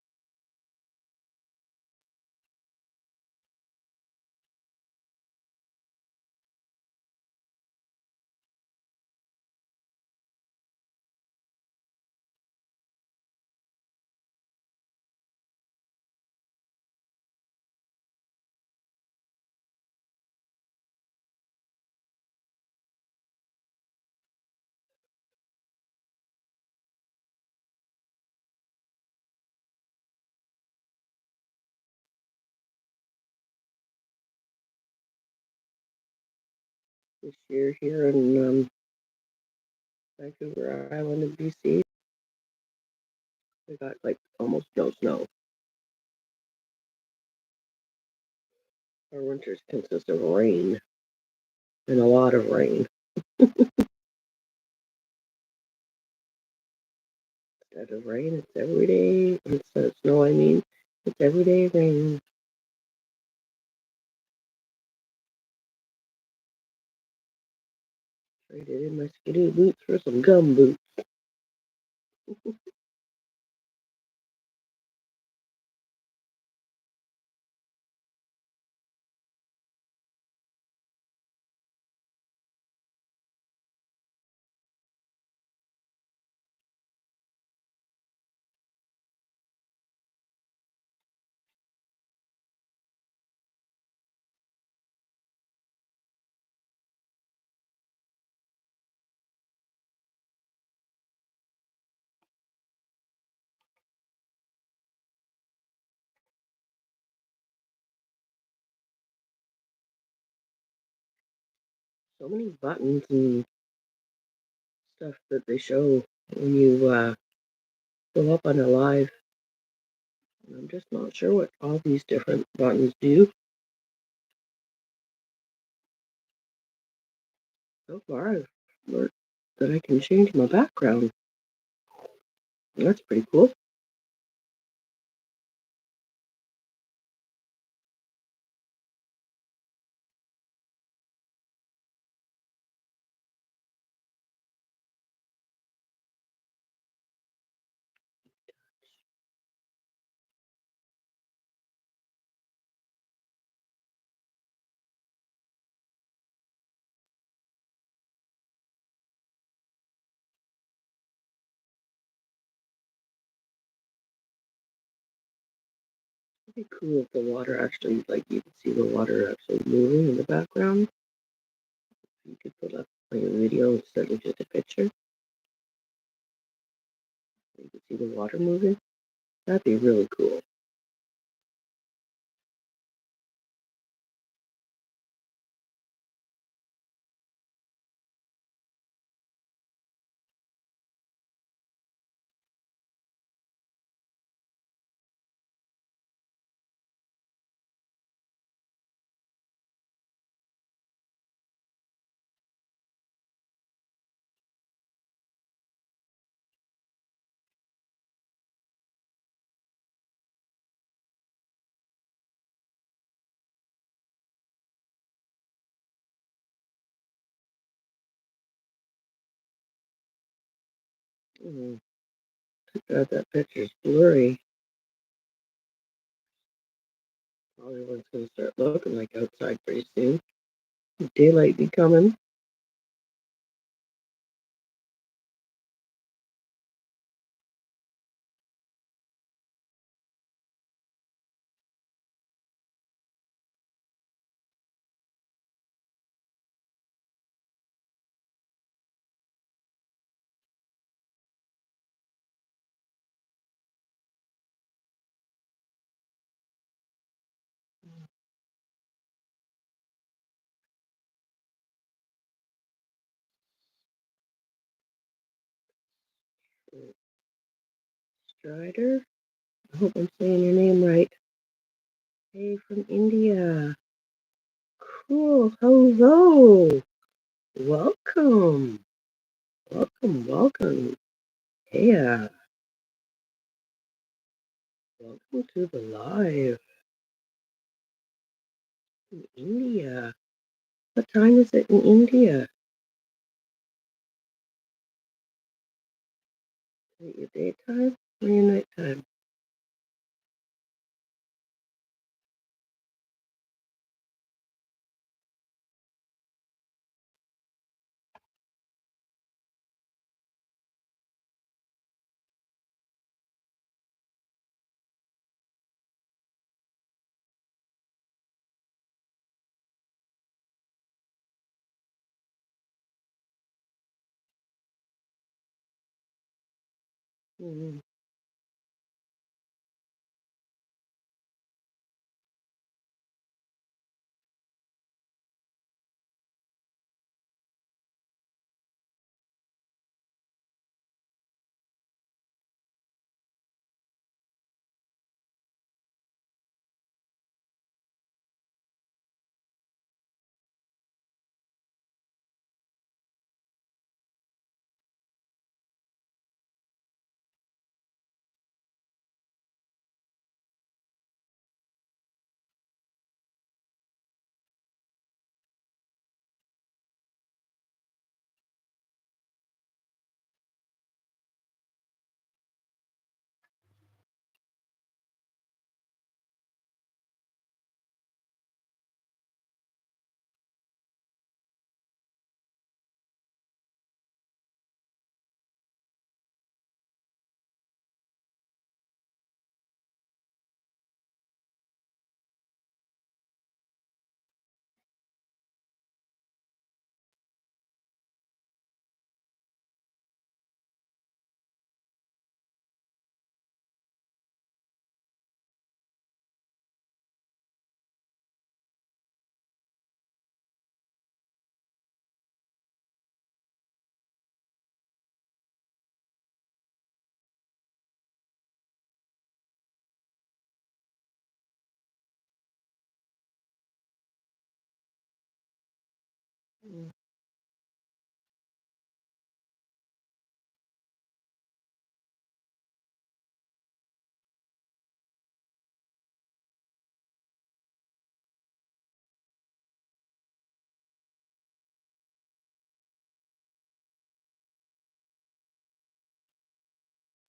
this year here in Vancouver Island in BC? We got like almost no snow. Our winters consist of rain and a lot of rain. Instead of rain, it's every day. Instead of snow, I mean, it's everyday rain. Traded in my skidoo boots for some gum boots. So many buttons and stuff that they show when you go up on a live. And I'm just not sure what all these different buttons do. So far, I've learned that I can change my background. That's pretty cool. It'd be cool if the water actually, like, you could see the water actually moving in the background. You could put up like a video instead of just a picture. You could see the water moving. That'd be really cool. Mm, God, that picture's blurry. Everyone's gonna start looking like outside pretty soon. Daylight be coming. Strider. I hope I'm saying your name right. Hey, from India. Cool. Hello. Welcome. Welcome. Welcome. Yeah. Welcome to the live in India. What time is it in India? Is it your daytime or your nighttime? Mm, mm.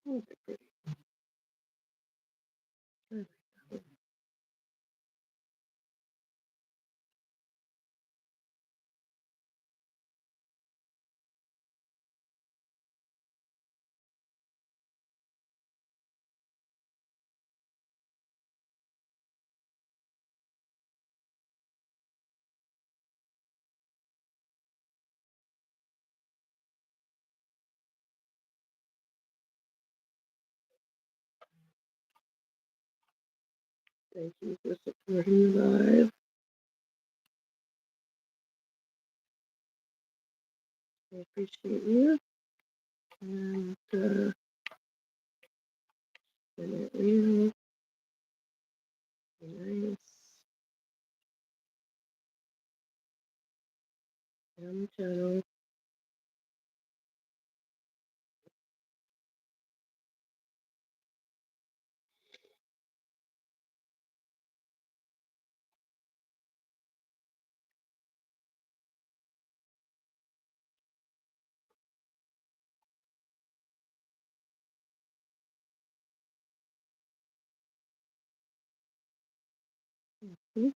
Oh, they're pretty. I like that one. Thank you for supporting the live. I appreciate you. And and it will be nice on the channel. Hmm,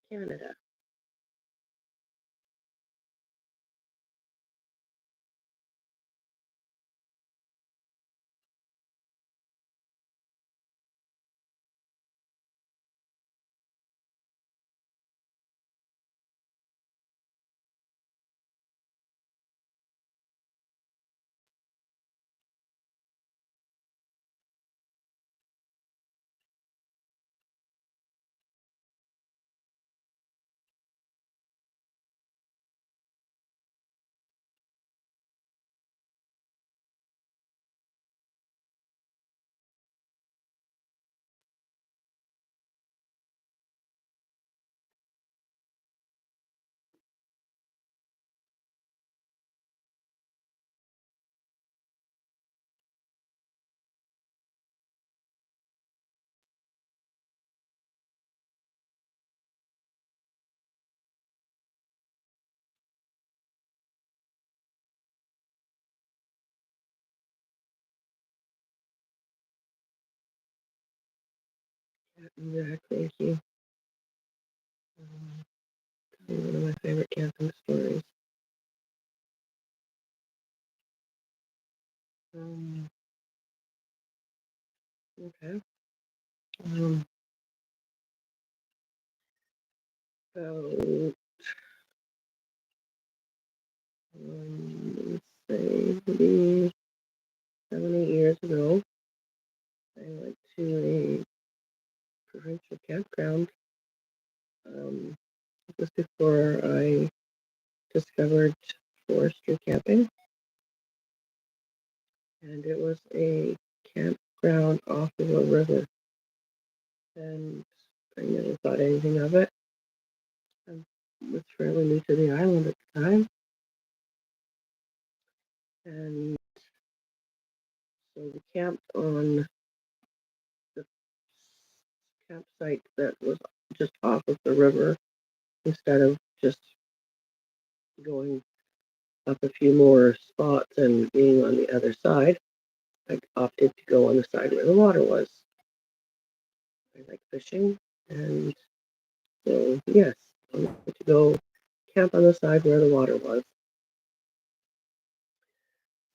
Canada. Yeah, thank you. Um, one of my favorite camping stories. Um, okay. Um, so, let's say maybe 7, 8 years ago, I went to a provincial campground. Um, this was before I discovered forestry camping, and it was a campground off of a river. And I never thought anything of it. I was fairly new to the island at the time, and so we camped on the campsite that was just off of the river instead of just going up a few more spots and being on the other side. I opted to go on the side where the water was. I like fishing, and so yes, I wanted to go camp on the side where the water was.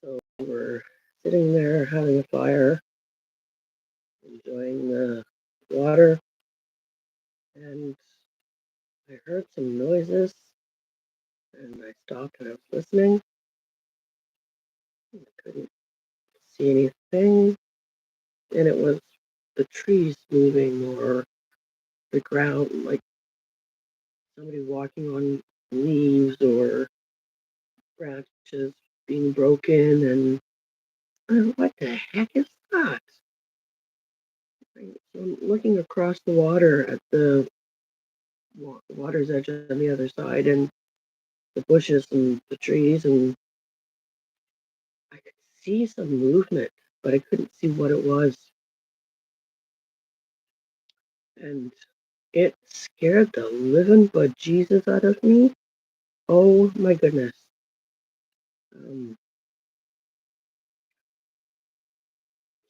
So we were sitting there having a fire, enjoying the water, and I heard some noises, and I stopped and I was listening, I couldn't see anything, and it was the trees moving or the ground, like somebody walking on leaves or branches being broken, and what the heck is that? Right, so I'm looking across the water at the water's edge on the other side, and the bushes and the trees, and I could see some movement, but I couldn't see what it was. And it scared the living bejesus out of me. Oh my goodness. Um,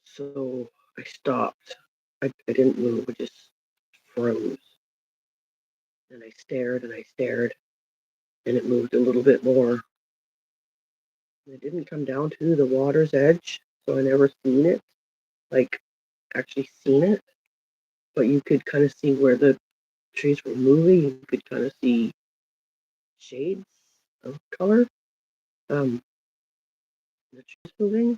so I stopped. I didn't move, I just froze. And I stared, and it moved a little bit more. It didn't come down to the water's edge, so I never seen it, like actually seen it. But you could kind of see where the trees were moving. You could kind of see shades of color. The trees moving,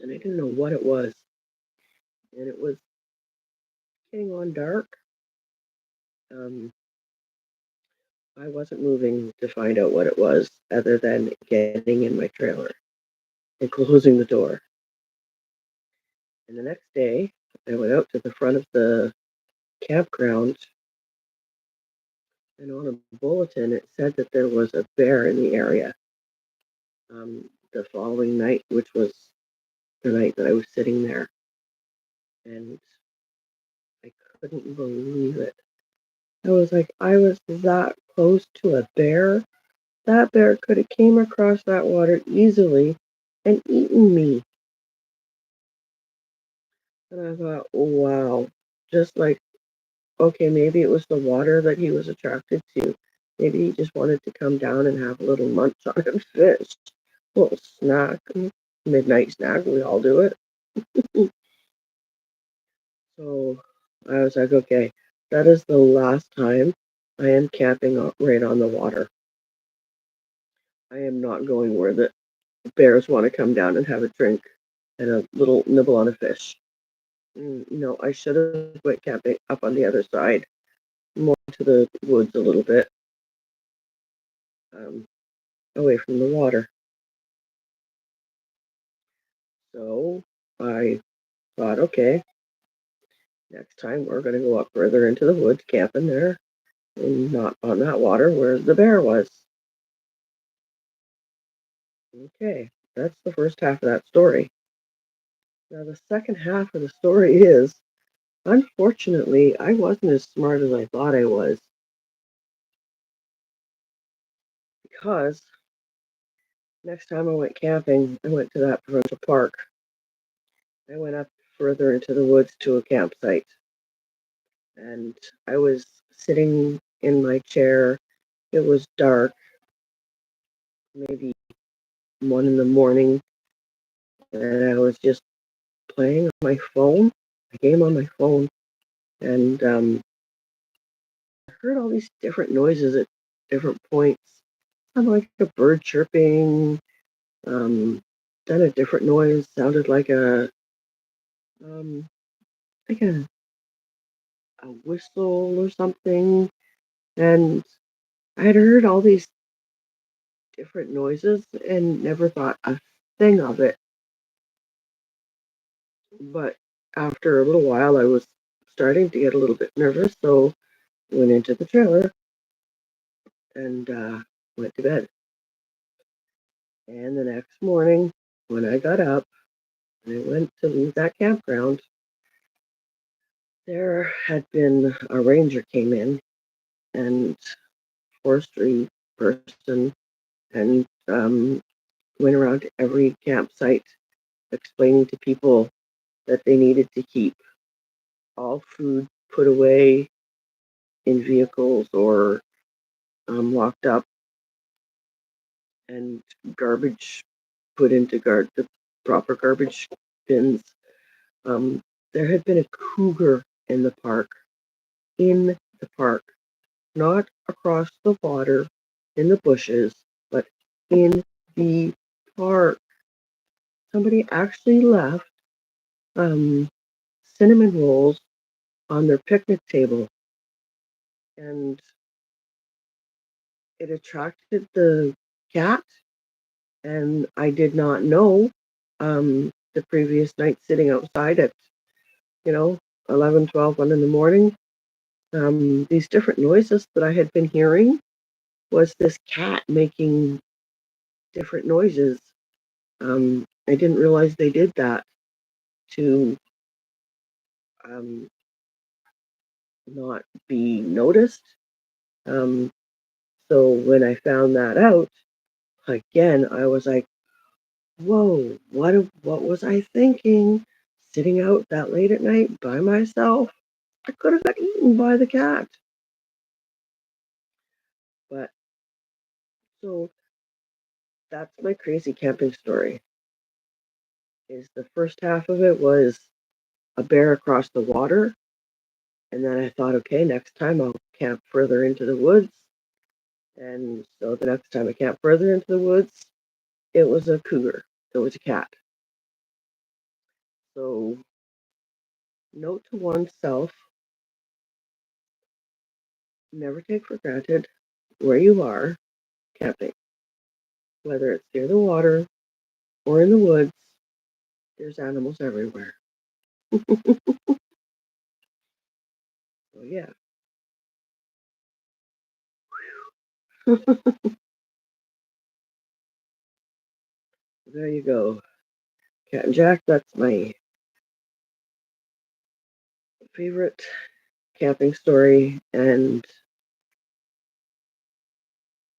and I didn't know what it was. And it was getting on dark. Um, I wasn't moving to find out what it was, other than getting in my trailer and closing the door. And the next day, I went out to the front of the campground, and on a bulletin it said that there was a bear in the area. The following night, which was the night that I was sitting there, and I couldn't believe it. I was like, I was that close to a bear. That bear could have came across that water easily and eaten me. And I thought, wow, just like, okay, maybe it was the water that he was attracted to. Maybe he just wanted to come down and have a little munch on a fish, a little snack, midnight snack. We all do it. So I was like, okay, that is the last time I am camping right on the water. I am not going where the bears want to come down and have a drink and a little nibble on a fish. No, I should have went camping up on the other side, more to the woods a little bit, um, away from the water. So I thought, okay, next time we're going to go up further into the woods, camping there, and not on that water where the bear was. Okay, that's the first half of that story. Now, the second half of the story is, unfortunately, I wasn't as smart as I thought I was, because next time I went camping, I went to that provincial park. I went up further into the woods to a campsite, and I was sitting in my chair. It was dark, maybe 1 in the morning, and I was just playing on my phone, a game on my phone, and I heard all these different noises at different points. Sounded like a bird chirping. Um, then a different noise sounded um, like a whistle or something. And I had heard all these different noises and never thought a thing of it. But after a little while, I was starting to get a little bit nervous, so I went into the trailer and went to bed. And the next morning, when I got up and I went to leave that campground, there had been a ranger came in, and forestry person, and went around to every campsite explaining to people that they needed to keep all food put away in vehicles or locked up, and garbage put into the proper garbage bins. Um, there had been a cougar in the park, not across the water in the bushes, but in the park. Somebody actually left um, cinnamon rolls on their picnic table, and it attracted the cat. And I did not know the previous night sitting outside at, you know, 11, 12, 1 in the morning. These different noises that I had been hearing was this cat making different noises. I didn't realize they did that to um, not be noticed. Um, so when I found that out, again, I was like, "Whoa, what was I thinking? Sitting out that late at night by myself? I could have got eaten by the cat." But so that's my crazy camping story. Is the first half of it was a bear across the water, and then I thought, okay, next time I'll camp further into the woods. And so the next time I camped further into the woods, it was a cougar. It was a cat. So note to oneself, never take for granted where you are camping, whether it's near the water or in the woods. There's animals everywhere. So yeah, there you go. Cat and Jack, that's my favorite camping story, and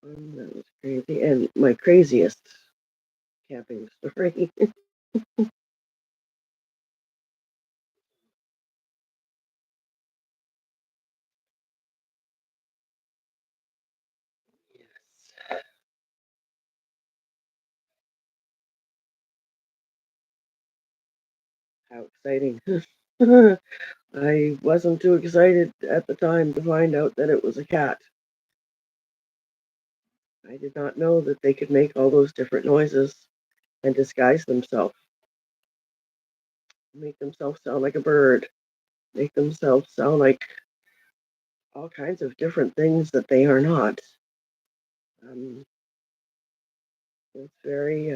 that was crazy. And my craziest camping story. Yes. How exciting. I wasn't too excited at the time to find out that it was a cat. I did not know that they could make all those different noises and disguise themselves, make themselves sound like a bird, make themselves sound like all kinds of different things that they are not. Um, it's very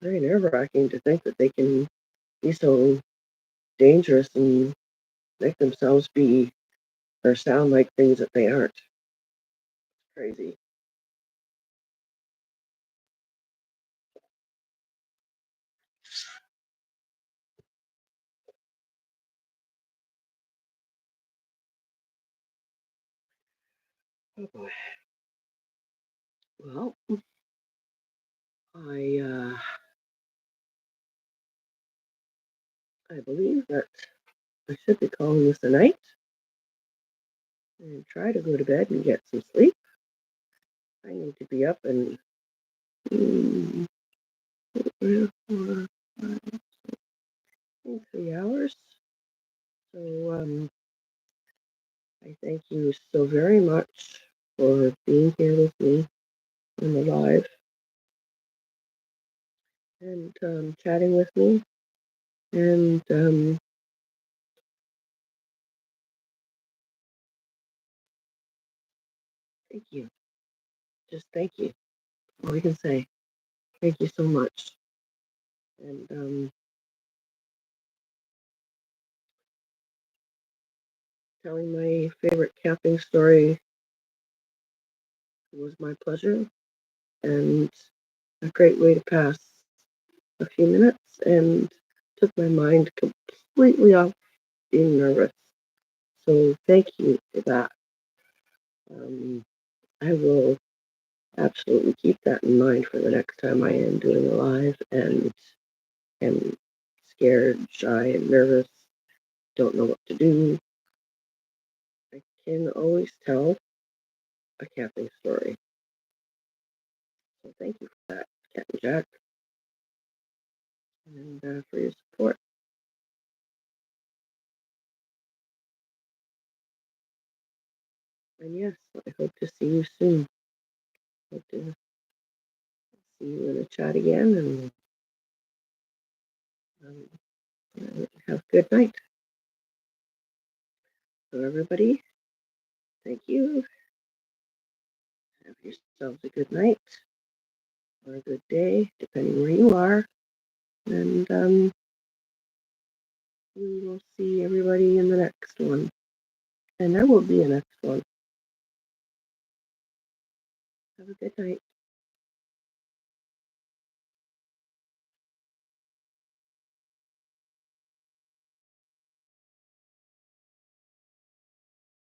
nerve-wracking to think that they can be so dangerous and make themselves be or sound like things that they aren't. Crazy. Oh boy. Well, I I believe that I should be calling this a night and try to go to bed and get some sleep. I need to be up in mm, 3 hours. So I thank you so very much for being here with me on the live and chatting with me. And thank you. Just thank you. All I can say. Thank you so much. And telling my favorite camping story was my pleasure and a great way to pass a few minutes and took my mind completely off being nervous. So thank you for that. Um, I will absolutely keep that in mind for the next time I am doing a live and am scared, shy, and nervous, don't know what to do. I can always tell a camping story. So thank you for that, Captain Jack, and for your support. And yes, I hope to see you soon. Hope to see you in the chat again, and have a good night. So everybody, thank you. Have yourselves a good night or a good day, depending where you are. And we will see everybody in the next one. And there will be a next one. Have a good night.